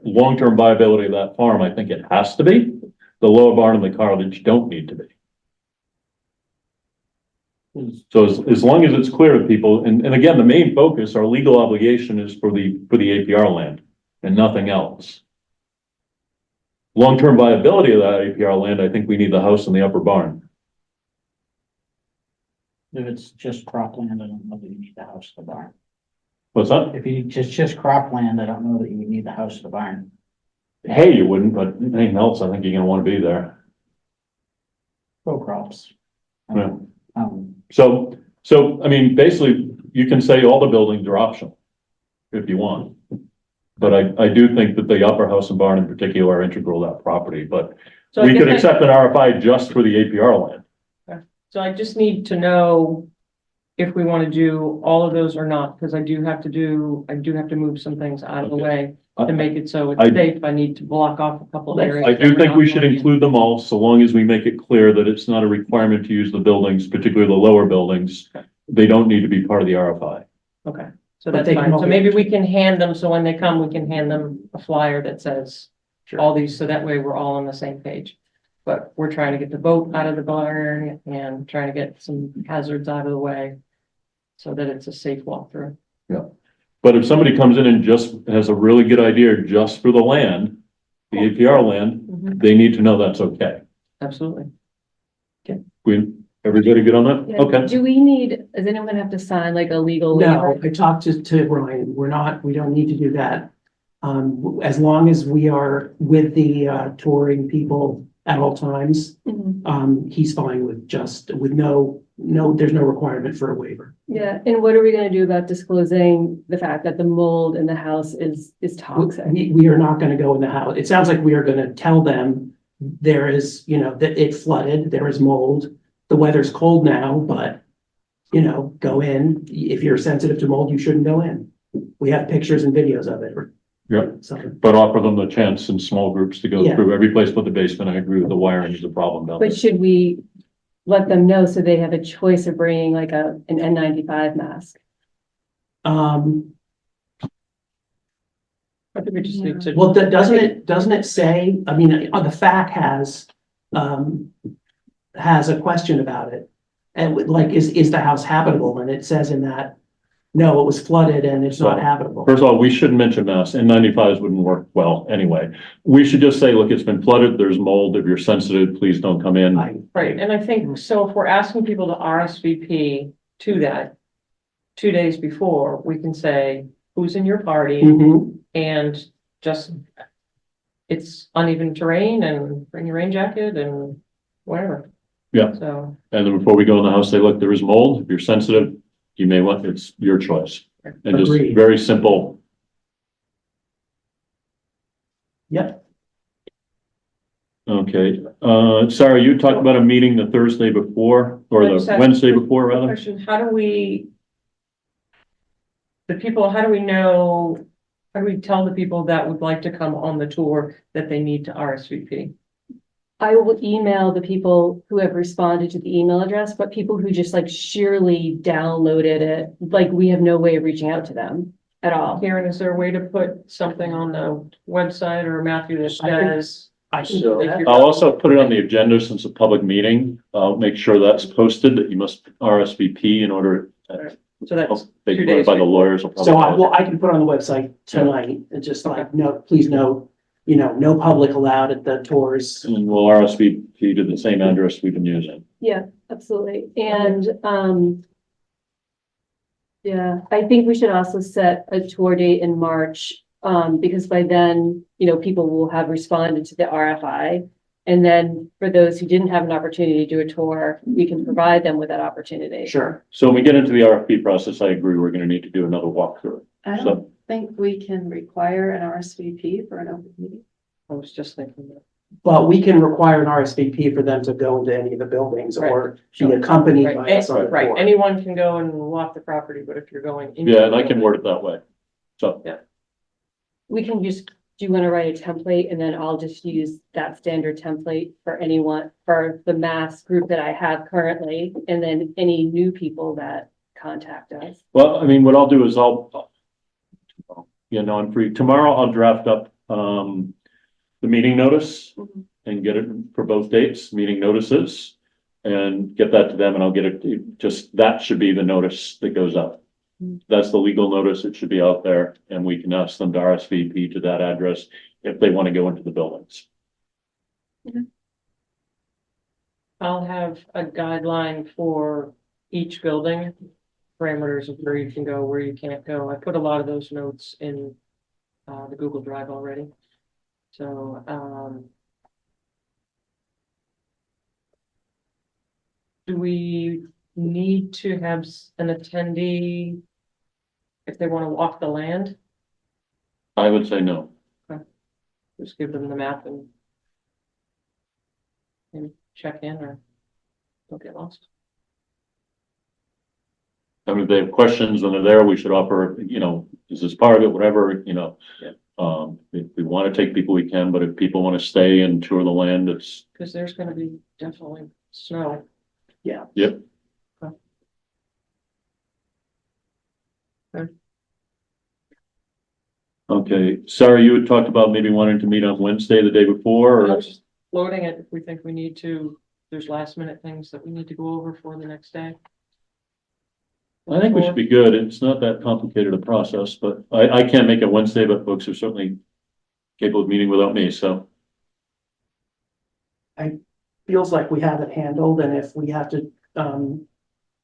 Long-term viability of that farm, I think it has to be. The lower barn and the cottage don't need to be. So as long as it's clear to people, and again, the main focus, our legal obligation is for the APR land and nothing else. Long-term viability of that APR land, I think we need the house and the upper barn. If it's just cropland, I don't know that you need the house or the barn. What's that? If you just cropland, I don't know that you would need the house or the barn. Hey, you wouldn't, but anything else, I think you're gonna wanna be there. Row crops. Yeah. Um, So, I mean, basically, you can say all the buildings are optional if you want. But I do think that the upper house and barn in particular are integral to that property, but So I we guess could accept an RFI just for the APR land. So I just need to know if we want to do all of those or not, because I do have to move some things out of the Okay. way to make it so I- it's safe. I need to block off a couple of areas. I that do we're think not we should going in. include them all, so long as we make it clear that it's not a requirement to use the buildings, particularly the lower buildings. They don't need to be part of the RFI. Okay, so But that's they can fine. all So be- maybe we can hand them, so when they come, we can hand them a flyer that says all these, so that way we're all on the same page. But we're trying to get the boat out of the barn and trying to get some hazards out of the way so that it's a safe walkthrough. But if somebody comes in and just has a really good idea just for the land, the APR land, they need to know that's okay. Absolutely. Everybody good on that? Yeah. Okay. Do we need, does anyone have to sign like a legal No, waiver? I talked to Ryan, we don't need to do that. As long as we are with the touring people at all times, Mhm. he's fine with there's no requirement for a waiver. Yeah, and what are we gonna do about disclosing the fact that the mold in the house is toxic? We are not gonna go in the house. It sounds like we are gonna tell them there is, that it flooded, there is mold. The weather's cold now, but, go in. If you're sensitive to mold, you shouldn't go in. We have pictures and videos of it. Yeah. So, But offer them the chance in small groups to go Yeah. through every place but the basement. I agree with the wiring is a problem down there. But should we let them know so they have a choice of bringing like an N95 mask? I think we just need to. well, doesn't it say, I mean, the FAQ has a question about it. And like, is the house habitable? And it says in that, no, it was flooded and it's not So, habitable. First of all, we shouldn't mention masks, and N95s wouldn't work well anyway. We should just say, look, it's been flooded, there's mold, if you're sensitive, please don't come in. Right, and I think, so if we're asking people to RSVP to that 2 days before, we can say, who's in your party? Mhm. And just, it's uneven terrain and bring your rain jacket and whatever. Yeah. So, And then before we go in the house, say, look, there is mold, if you're sensitive, you may want, it's your choice. And just Agreed. very simple. Yep. Okay, Sarah, you talked about a meeting the Thursday before, or I just the have Wednesday quick before, rather? question, how do we know, how do we tell the people that would like to come on the tour that they need to RSVP? I will email the people who have responded to the email address, but people who just like sheerly downloaded it, like we have no way of reaching out to them at all. Karen, is there a way to put something on the website or Matthew that I think- says? I can do that. I'll also put it on the agenda since it's a public meeting. I'll make sure that's posted, that you must RSVP in order. So that's They 2 can run it days. by the lawyers. will So probably- I can put on the website tonight and just like, no, please note, no public allowed at the tours. And we'll RSVP to the same address we've been using. Yeah, absolutely. And, yeah, I think we should also set a tour date in March, because by then, people will have responded to the RFI. And then for those who didn't have an opportunity to do a tour, we can provide them with that opportunity. Sure. So when we get into the RFP process, I agree, we're gonna need to do another walkthrough. I So- don't think we can require an RSVP for an open meeting. I was just thinking that. But we can require an RSVP for them to go into any of the buildings or be accompanied by Right, us on the right, tour. anyone can go and walk the property, but if you're going. into Yeah, and I the can building- word it that way. So, We can just, do you want to write a template and then I'll just use that standard template for anyone, for the mass group that I have currently, and then any new people that contact us. well, I mean, what I'll do is I'm free. Tomorrow I'll draft up, the meeting notice Mhm. and get it for both dates, meeting notices. And get that to them and I'll get it, that should be the notice that goes out. Mhm. That's the legal notice. It should be out there and we can ask them to RSVP to that address if they want to go into the buildings. I'll have a guideline for each building, parameters of where you can go, where you can't go. I put a lot of those notes in the Google Drive already. So, do we need to have an attendee if they want to walk the land? I would say no. Just give them the map and check in or don't get lost. I mean, if they have questions when they're there, we should offer, is this part of it, whatever, Yeah. If we want to take people, we can, but if people want to stay and tour the land, it's, Because there's gonna be definitely snow. Yeah. Yep. okay. Sarah, you had talked about maybe wanting to meet on Wednesday, the day before, I or, was just loading it if we think we need to, there's last minute things that we need to go over for the next day. I think we should be good. It's not that complicated a process, but I can't make it Wednesday, but folks are certainly capable of meeting without me, so. Feels like we have it handled, and if we have to,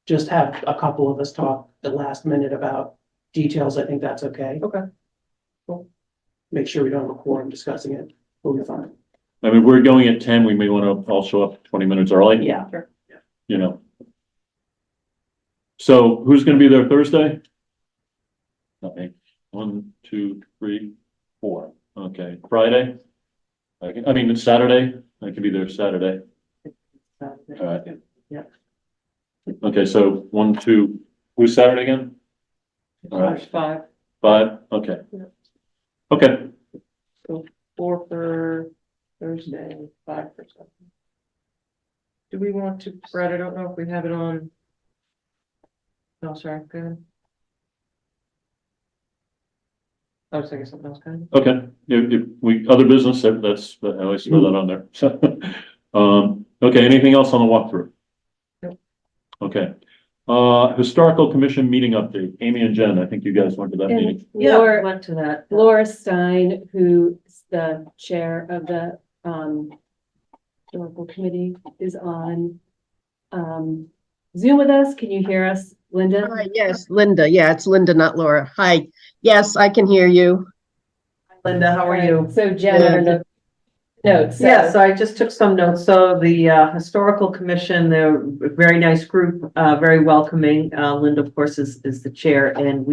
just have a couple of us talk at the last minute about details, I think that's okay. Okay. Cool. Make sure we don't have a quorum discussing it. We'll be fine. I mean, if we're going at 10, we may want to all show up 20 minutes early. Yeah. So who's gonna be there Thursday? Okay, 1, 2, 3, 4. Okay, Friday? It's Saturday. I can be there Saturday. All right. Yeah. Okay, so 1, 2, who's Saturday again? All right, There's 5, 5, okay. Yeah. Okay, 4 for Thursday, 5 for Sunday. Do we want to, Brad, I don't know if we have it on. No, sorry, go ahead. I was thinking something else, kind of. okay. If we, other business, that's, I always throw that on there. So, okay, anything else on the walkthrough? Nope. Okay. Historical Commission meeting update. Amy and Jen, I think you guys went to that meeting. And Yeah, we Laura, went to that. Laura Stein, who is the chair of the, historical committee, is on, Zoom with us. Can you hear us, Linda? Hi, yes, Linda. Yeah, it's Linda, not Laura. Hi. Yes, I can hear you. Linda, how are you? So Jen, I don't know. Notes. so- Yeah, so I just took some notes. So the Historical Commission, they're a very nice group, very welcoming. Linda, of course, is the chair, and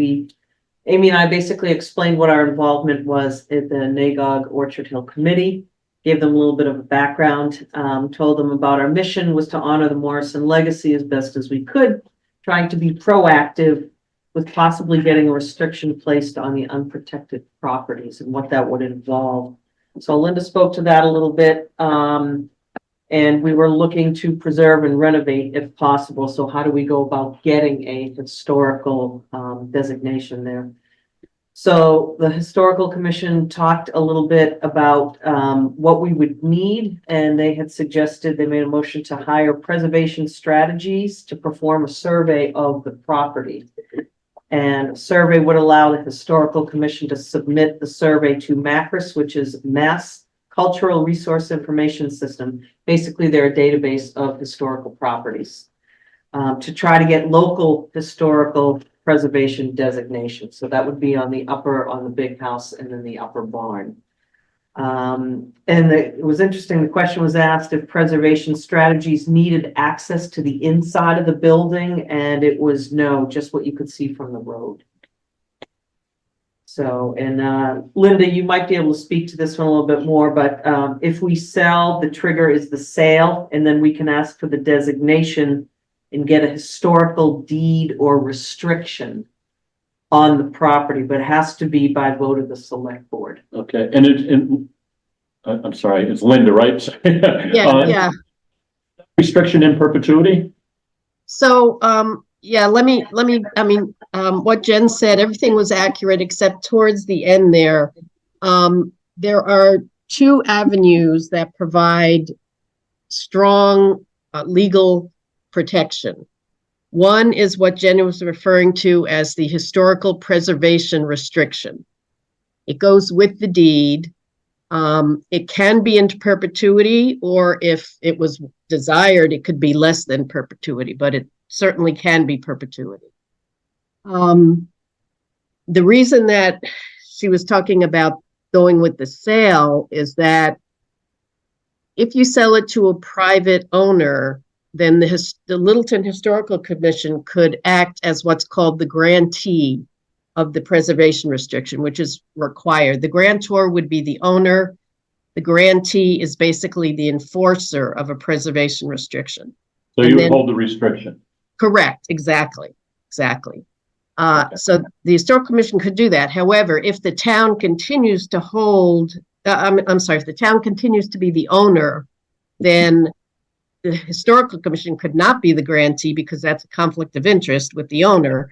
Amy and I basically explained what our involvement was at the Nagog Orchard Hill Committee, gave them a little bit of a background, told them about our mission was to honor the Morrison legacy as best as we could, trying to be proactive with possibly getting a restriction placed on the unprotected properties and what that would involve. So Linda spoke to that a little bit. And we were looking to preserve and renovate if possible. So how do we go about getting a historical designation there? So the Historical Commission talked a little bit about what we would need, and they had suggested, they made a motion to hire Preservation Strategies to perform a survey of the property. And a survey would allow the Historical Commission to submit the survey to MACRIS, which is Mass Cultural Resource Information System. Basically, they're a database of historical properties to try to get local historical preservation designation. So that would be on the big house and then the upper barn. It was interesting, the question was asked if Preservation Strategies needed access to the inside of the building, and it was no, just what you could see from the road. So, and Linda, you might be able to speak to this one a little bit more, but if we sell, the trigger is the sale, and then we can ask for the designation and get a historical deed or restriction on the property, but it has to be by vote of the select board. Okay, and I'm sorry, it's Linda, right? Yeah. Restriction in perpetuity? So, yeah, what Jen said, everything was accurate except towards the end there. There are two avenues that provide strong legal protection. One is what Jen was referring to as the historical preservation restriction. It goes with the deed. It can be into perpetuity, or if it was desired, it could be less than perpetuity, but it certainly can be perpetuity. The reason that she was talking about going with the sale is that if you sell it to a private owner, then the Littleton Historical Commission could act as what's called the grantee of the preservation restriction, which is required. The grantor would be the owner. The grantee is basically the enforcer of a preservation restriction. So you would hold the restriction. Correct, exactly. So the Historical Commission could do that. However, if the town continues to hold, if the town continues to be the owner, then the Historical Commission could not be the grantee because that's a conflict of interest with the owner.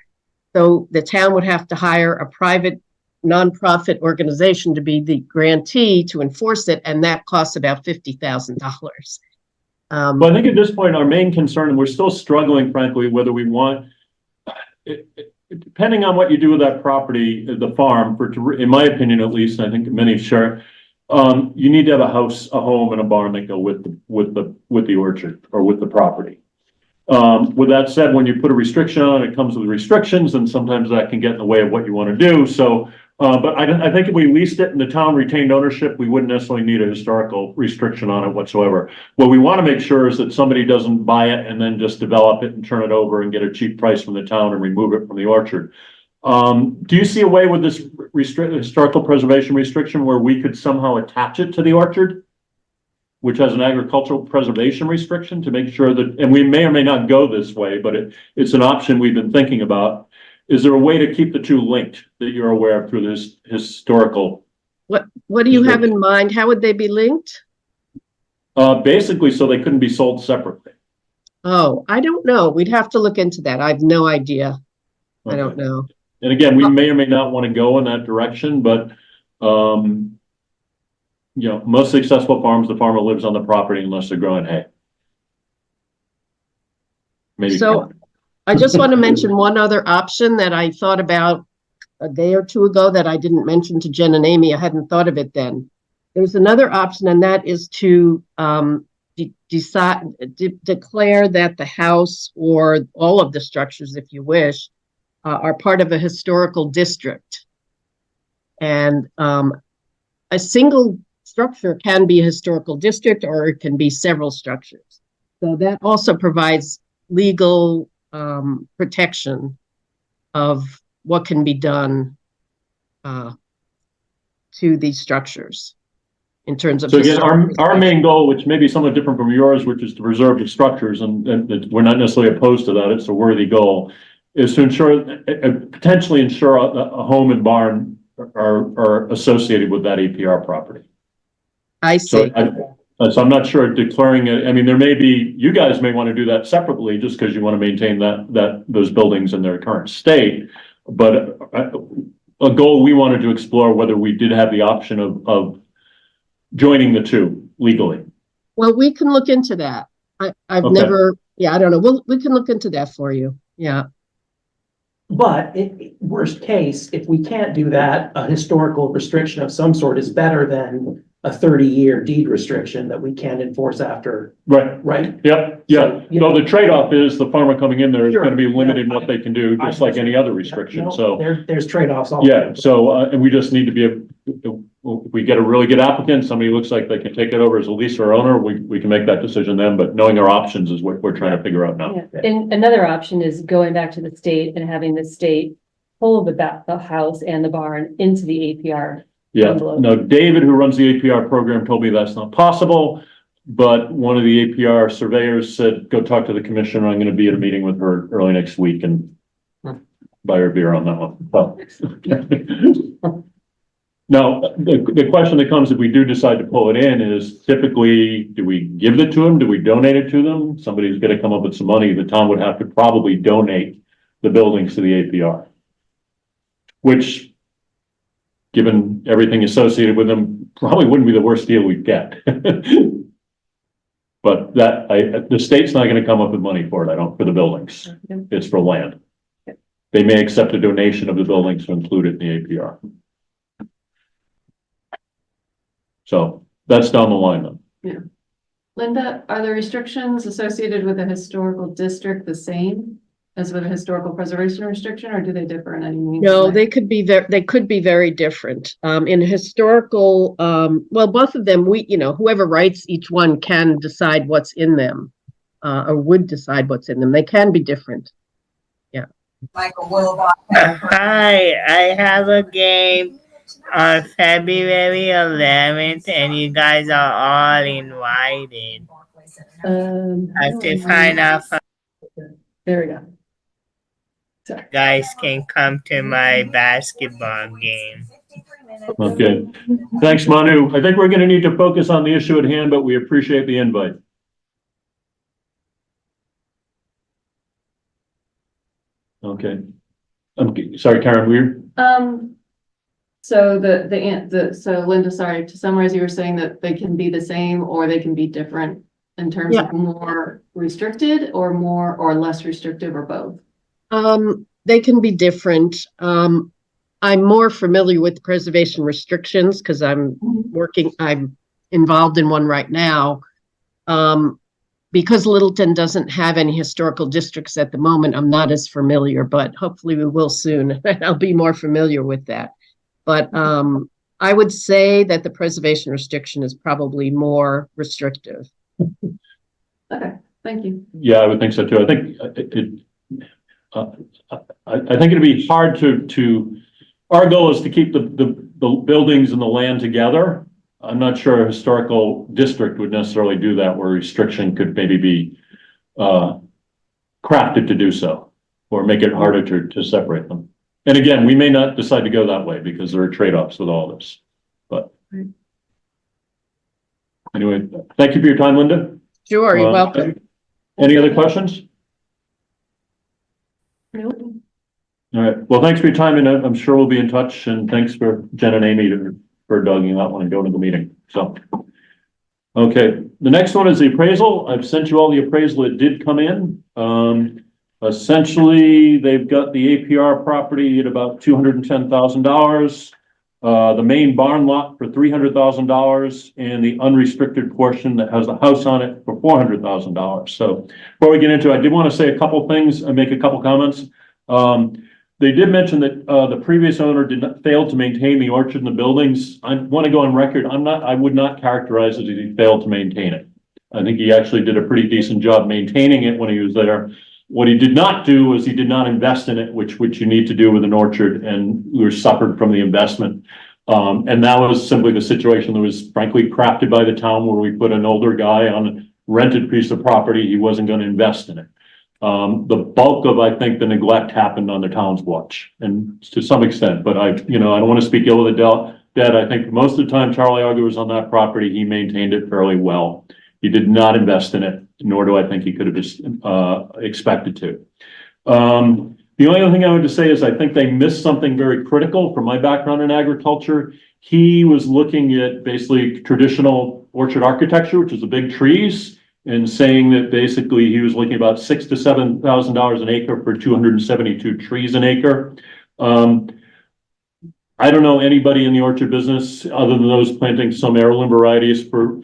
So the town would have to hire a private nonprofit organization to be the grantee to enforce it, and that costs about $50,000. Well, I think at this point, our main concern, and we're still struggling, frankly, whether we want, depending on what you do with that property, the farm, in my opinion, at least, I think many share, you need to have a house, a home, and a barn that go with the orchard or with the property. With that said, when you put a restriction on it, it comes with restrictions, and sometimes that can get in the way of what you want to do. So, but I think if we leased it and the town retained ownership, we wouldn't necessarily need a historical restriction on it whatsoever. What we want to make sure is that somebody doesn't buy it and then just develop it and turn it over and get a cheap price from the town and remove it from the orchard. Do you see a way with this historical preservation restriction where we could somehow attach it to the orchard, which has an agricultural preservation restriction, to make sure that, and we may or may not go this way, but it's an option we've been thinking about. Is there a way to keep the two linked that you're aware of through this historical? What do you have in mind? How would they be linked? Basically, so they couldn't be sold separately. Oh, I don't know. We'd have to look into that. I have no idea. Okay. I don't know. And again, we may or may not want to go in that direction, but most successful farms, the farmer lives on the property unless they're growing hay. Maybe. So I just want to mention one other option that I thought about a day or two ago that I didn't mention to Jen and Amy. I hadn't thought of it then. There's another option, and that is to declare that the house or all of the structures, if you wish, are part of a historical district. And a single structure can be a historical district, or it can be several structures. So that also provides legal protection of what can be done to these structures in terms of. So again, our main goal, which may be somewhat different from yours, which is to preserve the structures, and we're not necessarily opposed to that. It's a worthy goal, is to potentially ensure a home and barn are associated with that APR property. I see. So So I'm not sure declaring it, I mean, there may be, you guys may want to do that separately just because you want to maintain those buildings in their current state. But a goal we wanted to explore whether we did have the option of joining the two legally. Well, we can look into that. I've Okay. never, yeah, I don't know. We can look into that for you. Yeah. But worst case, if we can't do that, a historical restriction of some sort is better than a 30-year deed restriction that we can't enforce after, Right. right? Yep. Yeah. you No, know- the trade-off is the farmer coming in there is Sure, going to be limited in yeah. what they can do, just like any other restriction. No, So. there's trade-offs all. Yeah, so, and we just need to be, if we get a really good applicant, somebody who looks like they can take it over as a lease or owner, we can make that decision then, but knowing our options is what we're trying to figure out now. Yeah. And another option is going back to the state and having the state pull the house and the barn into the APR. Yeah, envelope. no, David, who runs the APR program, told me that's not possible, but one of the APR surveyors said, go talk to the commissioner, I'm gonna be at a meeting with her early next week and buy her beer on that one. Well. Now, the question that comes if we do decide to pull it in is typically, do we give it to them? Do we donate it to them? Somebody's gonna come up with some money. The town would have to probably donate the buildings to the APR. Which, given everything associated with them, probably wouldn't be the worst deal we'd get. But the state's not gonna come up with money for it, for the buildings. It's for land. They may accept a donation of the buildings to include it in the APR. So that's down the line then. Linda, are the restrictions associated with a historical district the same as with a historical preservation restriction, or do they differ in any means? No, they could be very different. In historical, well, both of them, whoever writes each one can decide what's in them, or would decide what's in them. They can be different. Yeah. Hi, I have a game on February 11th, and you guys are all invited. I have to find out if There we go. you guys can come to my basketball game. Okay. Thanks, Manu. I think we're gonna need to focus on the issue at hand, but we appreciate the invite. Okay. Sorry, Karen, we're. So so Linda, sorry, to summarize, you were saying that they can be the same or they can be different in terms of more restricted or more or less restrictive or both? They can be different. I'm more familiar with preservation restrictions because I'm involved in one right now. Because Littleton doesn't have any historical districts at the moment, I'm not as familiar, but hopefully we will soon. I'll be more familiar with that. But I would say that the preservation restriction is probably more restrictive. Okay, thank you. Yeah, I would think so too. I think I think it'd be hard our goal is to keep the buildings and the land together. I'm not sure a historical district would necessarily do that, where restriction could maybe be crafted to do so, or make it harder to separate them. And again, we may not decide to go that way because there are trade-offs with all this, but. Anyway, thank you for your time, Linda. Sure, you're welcome. Any other questions? Nope. All right. Well, thanks for your time, and I'm sure we'll be in touch. And thanks for Jen and Amy for dogging that one and going to the meeting. So, okay. The next one is the appraisal. I've sent you all the appraisal that did come in. Essentially, they've got the APR property at about $210,000. The main barn lot for $300,000 and the unrestricted portion that has the house on it for $400,000. So before we get into it, I did want to say a couple things and make a couple comments. They did mention that the previous owner fail to maintain the orchard and the buildings. I want to go on record. I would not characterize it as he failed to maintain it. I think he actually did a pretty decent job maintaining it when he was there. What he did not do was he did not invest in it, which you need to do with an orchard, and we were suffered from the investment. And that was simply the situation that was frankly crafted by the town, where we put an older guy on a rented piece of property. He wasn't going to invest in it. The bulk of, I think, the neglect happened on the town's watch, and to some extent, but I don't want to speak ill of the that I think most of the time Charlie Auger was on that property, he maintained it fairly well. He did not invest in it, nor do I think he could have just, expected to. The only other thing I would just say is I think they missed something very critical from my background in agriculture. He was looking at basically traditional orchard architecture, which is the big trees, and saying that basically he was looking about $6,000 to $7,000 an acre for 272 trees an acre. I don't know anybody in the orchard business other than those planting some heirloom varieties for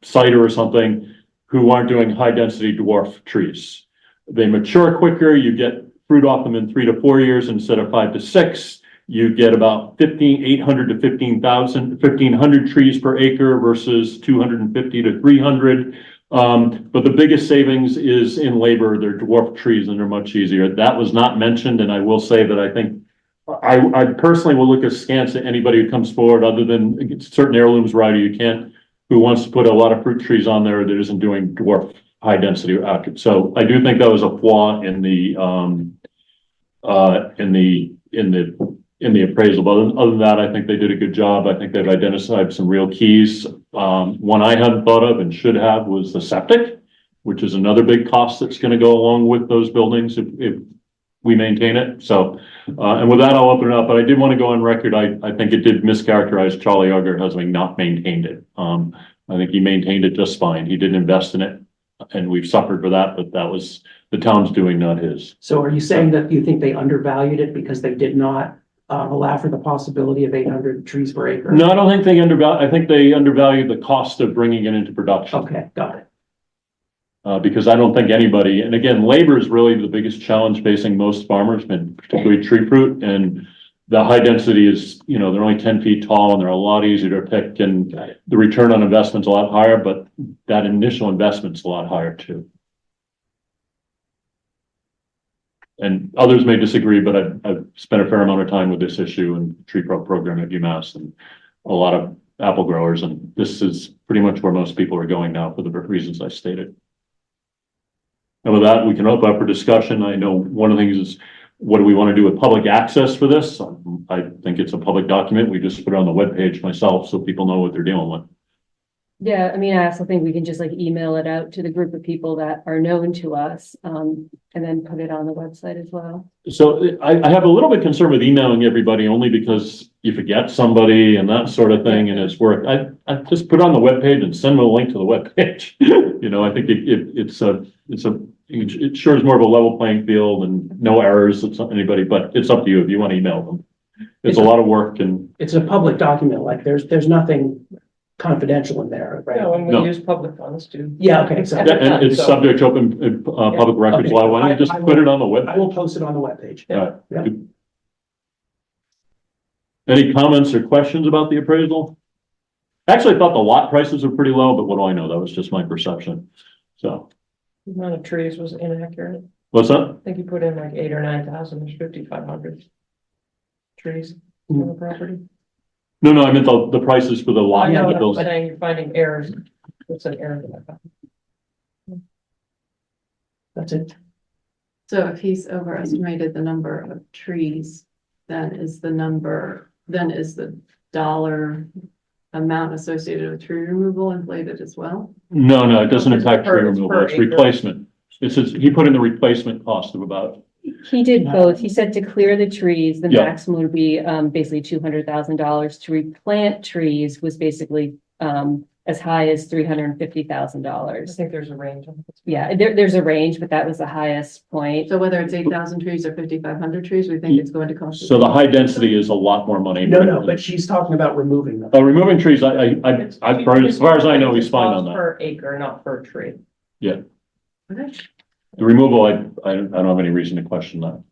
cider or something who aren't doing high density dwarf trees. They mature quicker. You get fruit off them in 3 to 4 years instead of 5 to 6. You get about 800 to 1,500 trees per acre versus 250 to 300. But the biggest savings is in labor. They're dwarf trees and they're much easier. That was not mentioned. And I will say that I think I personally will look askance at anybody who comes forward other than certain heirlooms variety you can't, who wants to put a lot of fruit trees on there that isn't doing dwarf high density orchard. So I do think that was a flaw in the appraisal. But other than that, I think they did a good job. I think they've identified some real keys. One I hadn't thought of and should have was the septic, which is another big cost that's going to go along with those buildings if we maintain it. So, and with that, I'll open it up. But I did want to go on record. I think it did mischaracterize Charlie Auger as having not maintained it. I think he maintained it just fine. He didn't invest in it, and we've suffered for that. But that was the town's doing, not his. So are you saying that you think they undervalued it because they did not allow for the possibility of 800 trees per acre? No, I don't think they undervalued. I think they undervalued the cost of bringing it into production. Okay, got it. Because I don't think anybody, and again, labor is really the biggest challenge facing most farmers, and particularly tree fruit. And the high density is, they're only 10 feet tall and they're a lot easier to pick, and the return on investment's a lot higher, but that initial investment's a lot higher too. And others may disagree, but I've spent a fair amount of time with this issue and tree program at UMass and a lot of apple growers. And this is pretty much where most people are going now for the reasons I stated. And with that, we can open up for discussion. I know one of the things is, what do we want to do with public access for this? I think it's a public document. We just put it on the webpage myself so people know what they're dealing with. Yeah, I mean, I also think we can just like email it out to the group of people that are known to us, and then put it on the website as well. So I have a little bit concern with emailing everybody only because you forget somebody and that sort of thing, and it's work. I just put it on the webpage and send them a link to the webpage. I think it sure is more of a level playing field and no errors. It's not anybody, but it's up to you if you want to email them. It's a lot of work, and it's a public document. Like there's nothing confidential in there, right? No, and we No. use public funds too. Yeah, okay, so yeah, and it's subject to open public records Okay. law. Why don't you just I put it on the I webpage? will post it on the webpage. All right. Yeah. Any comments or questions about the appraisal? Actually, I thought the lot prices were pretty low, but what do I know? That was just my perception. So, The amount of trees was inaccurate. what's that? I think you put in like 8,000 or 9,000, there's 5,500 trees on the property. No, I meant the prices for the lot. I know, the bills. I'm saying you're finding errors. It's an error that I found. That's it. So if he's overestimated the number of trees, then is the dollar amount associated with tree removal inflated as well? No, it doesn't impact tree It's per removal. It's acre. replacement. It says, he put in the replacement cost of about, He did both. He said to clear the trees, the Yeah. maximum would be basically $200,000. To replant trees was basically as high as I $350,000. think there's a range. Yeah, there's a range, but that was the highest point. So whether it's 8,000 trees or 5,500 trees, we think it's going to cost. so the high density is a lot more money. No, but she's talking about removing them. Removing trees, as far as I know, he's fine on that. Per acre, not per tree. Okay. The removal, I don't have any reason to question that.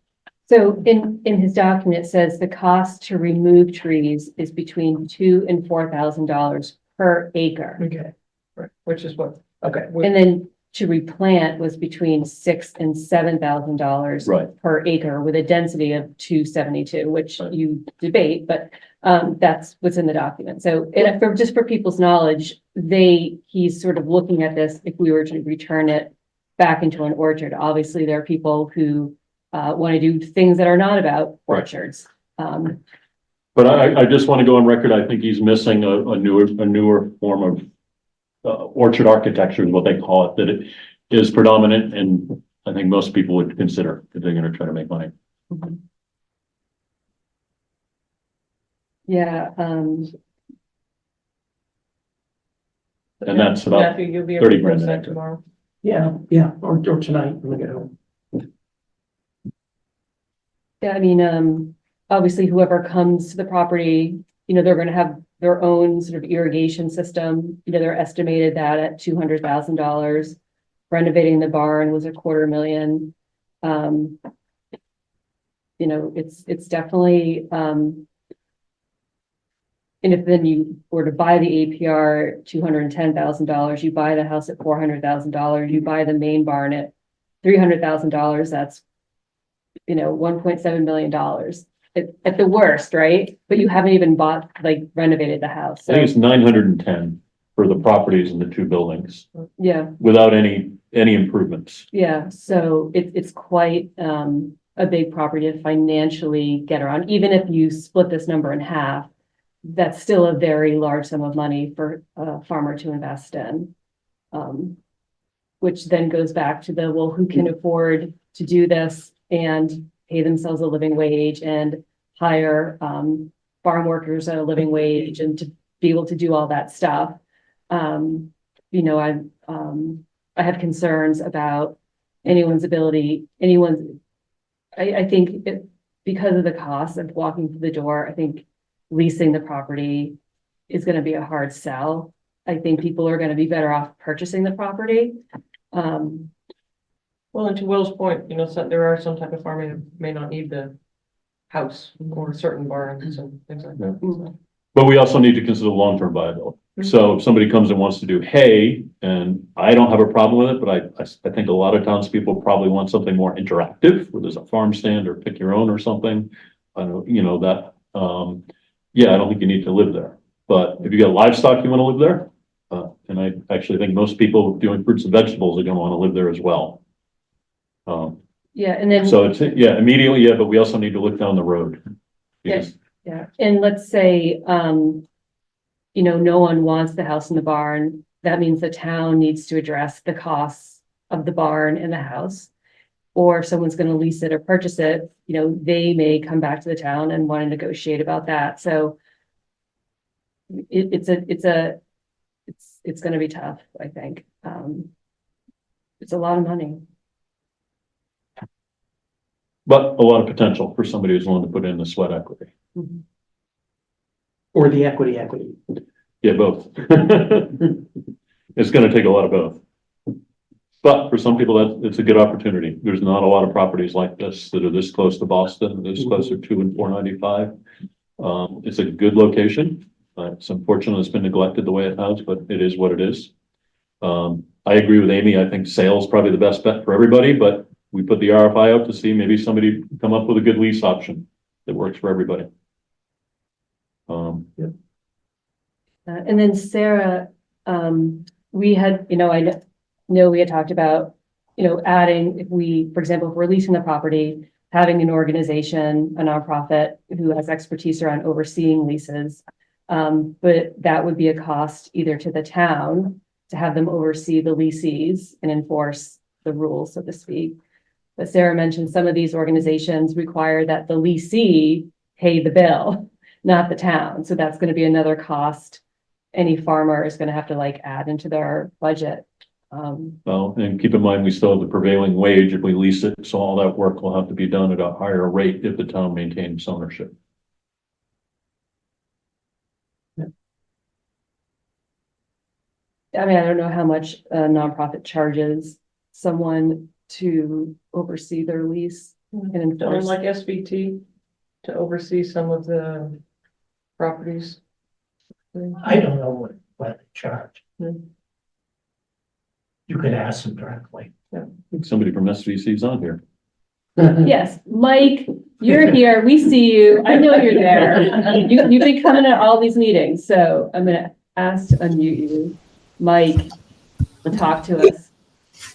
So in his document, it says the cost to remove trees is between $2,000 and $4,000 per acre. Okay. Right, which is what, Okay. And then to replant was between $6,000 and $7,000 Right. per acre with a density of 272, which you debate, but that's what's in the document. So just for people's knowledge, he's sort of looking at this, if we were to return it back into an orchard. Obviously, there are people who want to do things that are not about Right. orchards. But I just want to go on record, I think he's missing a newer form of orchard architecture is what they call it, that it is predominant and I think most people would consider if they're going to try to make money. Yeah, And that's about Matthew, you'll be able 30 to grand post an that acre. tomorrow. Yeah, or tonight when we get home. yeah, I mean, obviously whoever comes to the property, they're gonna have their own sort of irrigation system. They're estimated that at $200,000. Renovating the barn was $250,000. It's definitely, and if then you were to buy the APR $210,000, you buy the house at $400,000, you buy the main barn at $300,000, that's $1.7 million at the worst, right? But you haven't even renovated the house. I think it's So 910 for the properties in the two buildings yeah, without any improvements. yeah. So it's quite a big property to financially get around. Even if you split this number in half, that's still a very large sum of money for a farmer to invest in. Which then goes back to who can afford to do this and pay themselves a living wage and hire farm workers at a living wage and to be able to do all that stuff. I have concerns about anyone's ability, I think because of the cost of walking through the door, I think leasing the property is going to be a hard sell. I think people are going to be better off purchasing the property. Well, and to Will's point, there are some type of farming that may not need the house or certain barns and things like that. So, But we also need to consider long-term viability. So if somebody comes and wants to do hay, and I don't have a problem with it, but I think a lot of townspeople probably want something more interactive, where there's a farm stand or pick your own or something. I don't, yeah, I don't think you need to live there. But if you got livestock, you want to live there. And I actually think most people doing fruits and vegetables are going to want to live there as well. Yeah, and then. So it's, yeah, immediately, yeah, but we also need to look down the road. Because Yeah, and let's say, no one wants the house and the barn. That means the town needs to address the costs of the barn and the house. Or if someone's gonna lease it or purchase it, they may come back to the town and want to negotiate about that. So it's gonna be tough, I think. It's a lot of money. But a lot of potential for somebody who's willing to put in the sweat equity. Or the equity. Yeah, both. It's gonna take a lot of both. But for some people, it's a good opportunity. There's not a lot of properties like this that are this close to Boston, this closer to and 495. It's a good location. It's unfortunate it's been neglected the way it has, but it is what it is. I agree with Amy. I think sales is probably the best bet for everybody, but we put the RFI out to see maybe somebody come up with a good lease option that works for everybody. And then Sarah, we had, I know we had talked about, adding, if for example, if we're leasing the property, having an organization, a nonprofit who has expertise around overseeing leases. But that would be a cost either to the town to have them oversee the leases and enforce the rules, so to speak. But Sarah mentioned some of these organizations require that the leasee pay the bill, not the town. So that's going to be another cost any farmer is going to have to add into their budget. Well, and keep in mind, we still have the prevailing wage if we lease it, so all that work will have to be done at a higher rate if the town maintains ownership. I mean, I don't know how much a nonprofit charges someone to oversee their lease and Someone enforce. like SVT to oversee some of the properties. I don't know what they charge. Hmm. You could ask them directly. I think somebody from SVC's on here. Yes, Mike, you're here. We see you. I know you're there. You've been coming to all these meetings, so I'm gonna ask to unmute you. Mike, talk to us.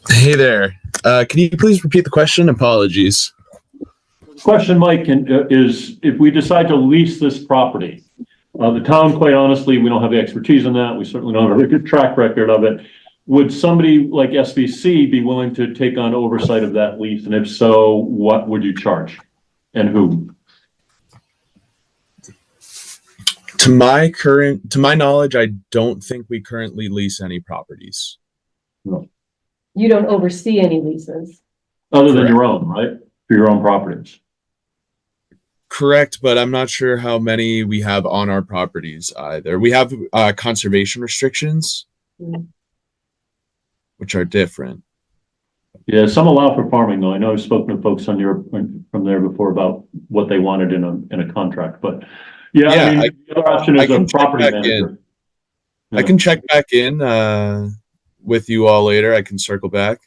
Hey there. Can you please repeat the question? Apologies. question, Mike, is if we decide to lease this property, the town, quite honestly, we don't have the expertise in that. We certainly don't have a very good track record of it. Would somebody like SVC be willing to take on oversight of that lease? And if so, what would you charge and who? To my knowledge, I don't think we currently lease any properties. You don't oversee any leases. Other than your own, right? For your own properties. Correct, but I'm not sure how many we have on our properties either. We have conservation restrictions, which are different. Yeah, some allow for farming though. I know I've spoken to folks from there before about what they wanted in a contract, but yeah, I mean, the other option is a property manager. I can check back in with you all later. I can circle back.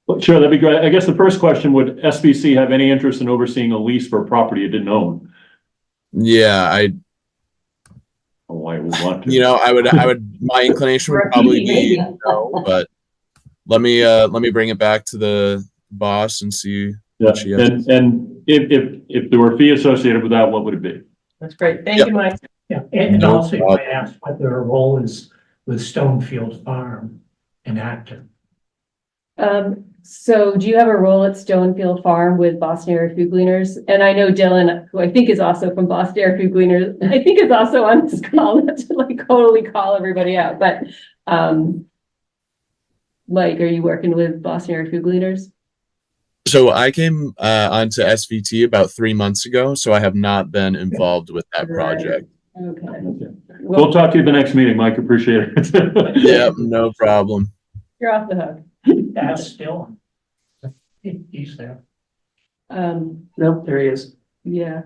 Well, sure, that'd be great. I guess the first question, would SBC have any interest in overseeing a lease for a property it didn't own? Yeah, Why would want to? You know, I would, my inclination would probably be no, but let me bring it back to the boss and see Yeah, what she has. and if there were a fee associated with that, what would it be? That's great. Thank you, Mike. Yeah, and No also you might ask what their role is with Stonefield Farm in Acton. So do you have a role at Stonefield Farm with Boston Area Food Gleaners? And I know Dylan, who I think is also from Boston Area Food Gleaners, I think is also on this call, not to like totally call everybody out, but Mike, are you working with Boston Area Food Gleaners? So I came onto SVT about 3 months ago, so I have not been involved with that project. Okay. We'll talk to you at the next meeting, Mike. Appreciate it. Yeah, no problem. You're off the hook. That's still. He's there. Nope, there he is. Yeah.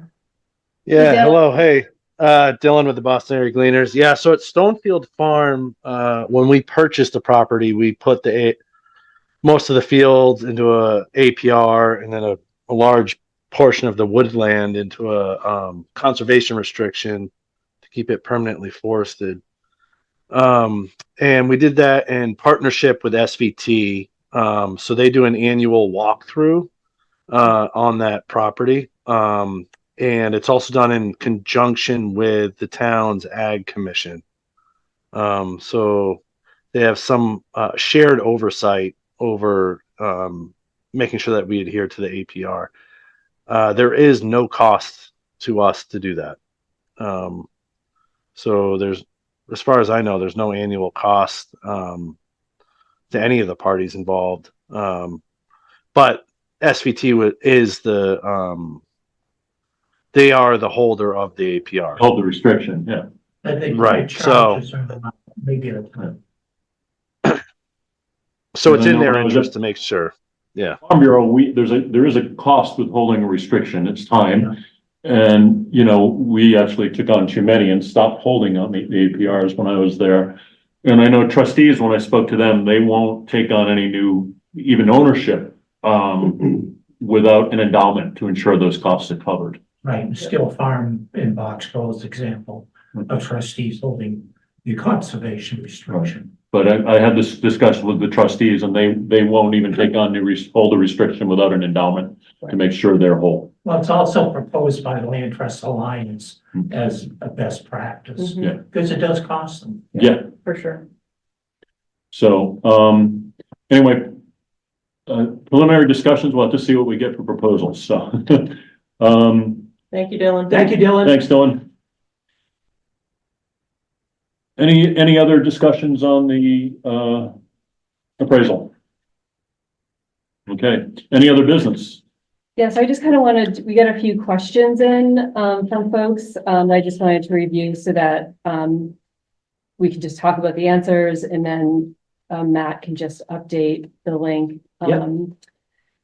Yeah, Dylan. hello, hey, Dylan with the Boston Area Gleaners. Yeah, so at Stonefield Farm, when we purchased the property, we put most of the fields into a APR and then a large portion of the woodland into a conservation restriction to keep it permanently forested. And we did that in partnership with SVT. So they do an annual walkthrough on that property. And it's also done in conjunction with the town's ag commission. So they have some shared oversight over making sure that we adhere to the APR. There is no cost to us to do that. So as far as I know, there's no annual cost to any of the parties involved. But SVT is they are the holder of the APR. Hold the restriction, yeah. I think Right, charges are maybe a time. So it's I in know their when I was interest to make sure. Yeah. Farm Bureau, there is a cost with holding a restriction. It's time. And, you know, we actually took on too many and stopped holding on the APRs when I was there. And I know trustees, when I spoke to them, they won't take on any new, even ownership, without an endowment to ensure those costs are covered. Right, and Still Farm in Boxbow's example of trustees holding the conservation restriction. But I had this discussion with the trustees and they won't even take on hold a restriction without an endowment to make sure they're whole. Well, it's also proposed by the Land Trust Alliance as a best practice. Mhm. Yeah. Because it does cost them. Yeah. For sure. So, anyway, preliminary discussions, we'll have to see what we get for proposals, so. Thank you, Dylan. Thank you, Dylan. Thanks, Dylan. Any other discussions on the, appraisal? Okay, any other business? Yes, I just kind of wanted, we got a few questions in from folks. I just wanted to review so that we can just talk about the answers and then Matt can just update the link. Yep.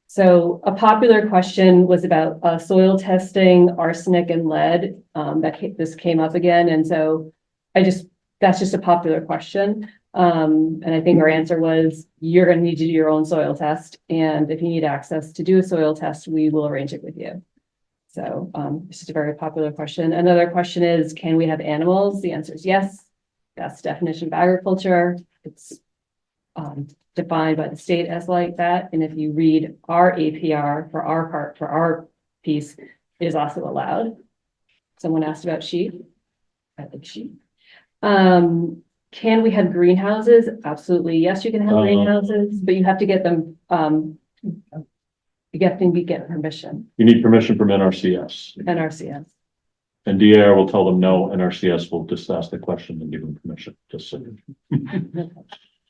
So a popular question was about soil testing, arsenic and lead. This came up again. And so that's just a popular question. And I think our answer was, you're going to need to do your own soil test. And if you need access to do a soil test, we will arrange it with you. So this is a very popular question. Another question is, can we have animals? The answer is yes. That's the definition of agriculture. It's defined by the state as like that. And if you read our APR for our piece is also allowed. Someone asked about sheep. I think sheep. Can we have greenhouses? Absolutely. Yes, you can have greenhouses, but you have to get them, you have to get permission, You need permission from NRCS. NRCS. And DAR will tell them no, NRCS will just ask the question and give them permission, just so.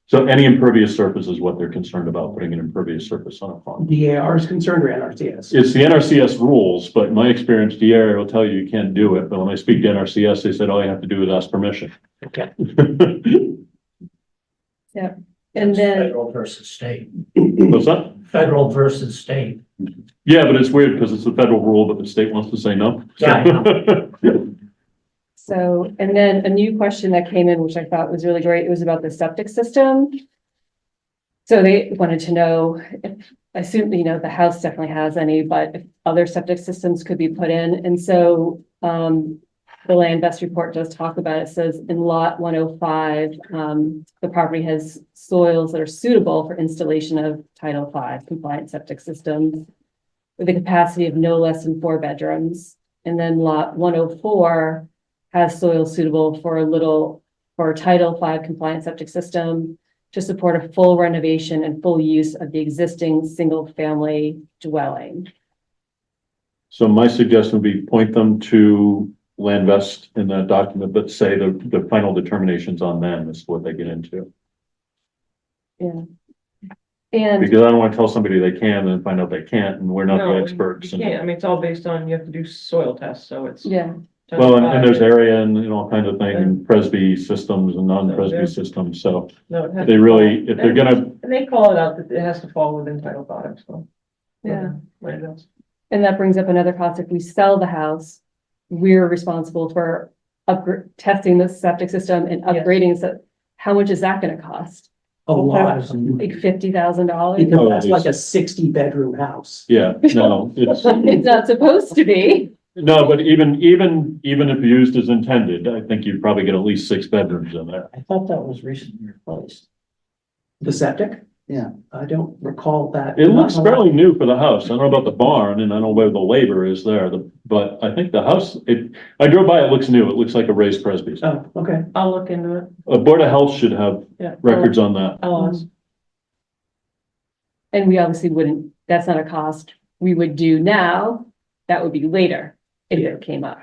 So any impervious surface is what they're concerned about, putting an impervious surface on a farm. DAR is concerned or NRCS? It's the NRCS rules, but in my experience, DAR will tell you you can't do it, but when I speak to NRCS, they said all you have to do is ask permission. Okay. And then, Federal versus state, What's that? federal versus state. Yeah, but it's weird because it's a federal rule, but the state wants to say no. Yeah, I so, and then a new question that came in, which I thought was really great, it was about the septic system. So they wanted to know if, I assume, you know, the house definitely has any, but if other septic systems could be put in. And so, the land best report does talk about it. It says in lot 105, the property has soils that are suitable for installation of Title V compliant septic systems with a capacity of no less than 4 bedrooms. And then lot 104 has soil suitable for a Title V compliant septic system to support a full renovation and full use of the existing single-family dwelling. So my suggestion would be point them to land vest in that document, but say the final determinations on them is what they get into. Yeah. And Because I don't want to tell somebody they can and then find out they can't, and we're not No, the experts. You can't, I mean, it's all based on, you have to do soil tests, so it's. yeah, Well, and there's area and all kinds of things, and Presby systems and non-Presby systems, so No, it has they to really, fall- if they're gonna, And they call it out that it has to fall within Title V, so. yeah. Land does. And that brings up another cost. If we sell the house, we're responsible for testing the septic system and Yes. upgrading. So how much is that gonna cost? A lot. Like $50,000? Because that's like a 60-bedroom house. yeah, no, it's, It's not supposed to be. no, but even if used as intended, I think you'd probably get at least 6 bedrooms in there. I thought that was recently replaced. The septic? Yeah. I don't recall that. It looks fairly new for the house. I don't know about the barn and I don't know where the labor is there, but I think the house, I drove by, it looks new. It looks like a raised Presby's. Oh, okay. I'll look into it, A Board of Health should have yeah. records on that. I'll ask. And we obviously wouldn't, that's not a cost we would do now. That would be later if it came up.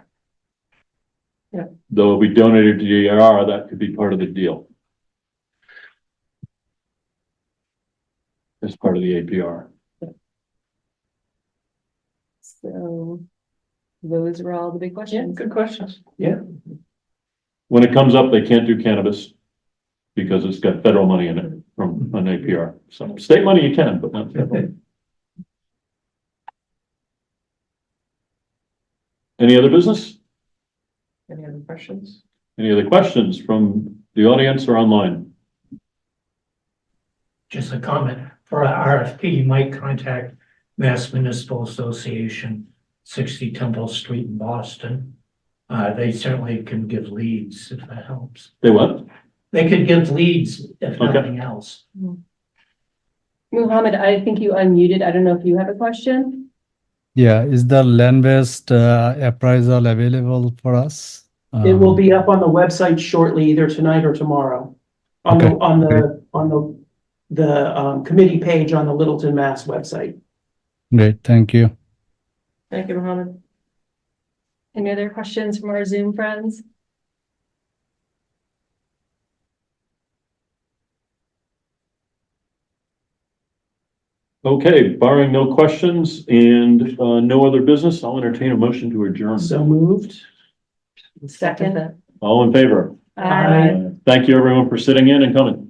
Though if we donated to DAR, that could be part of the deal. As part of the APR. So those are all the big Yeah, questions. good questions. When it comes up, they can't do cannabis because it's got federal money in it from an APR. So state money you can, but not federal. Any other business? Any other questions? Any other questions from the audience or online? Just a comment, for our RFP, you might contact Mass Municipal Association, 60 Temple Street in Boston. They certainly can give leads if that helps. They what? They could give leads if Okay. nothing else. Muhammad, I think you unmuted. I don't know if you have a question. Yeah, is the land-based appraisal available for us? It will be up on the website shortly, either tonight or tomorrow. On the, Okay, on the committee page on the Littleton, Mass website. Great, thank you. Thank you, Mohammed. Any other questions from our Zoom friends? Okay, barring no questions and no other business, I'll entertain a motion to adjourn. So moved. Second. All in favor? Aye. Thank you everyone for sitting in and coming.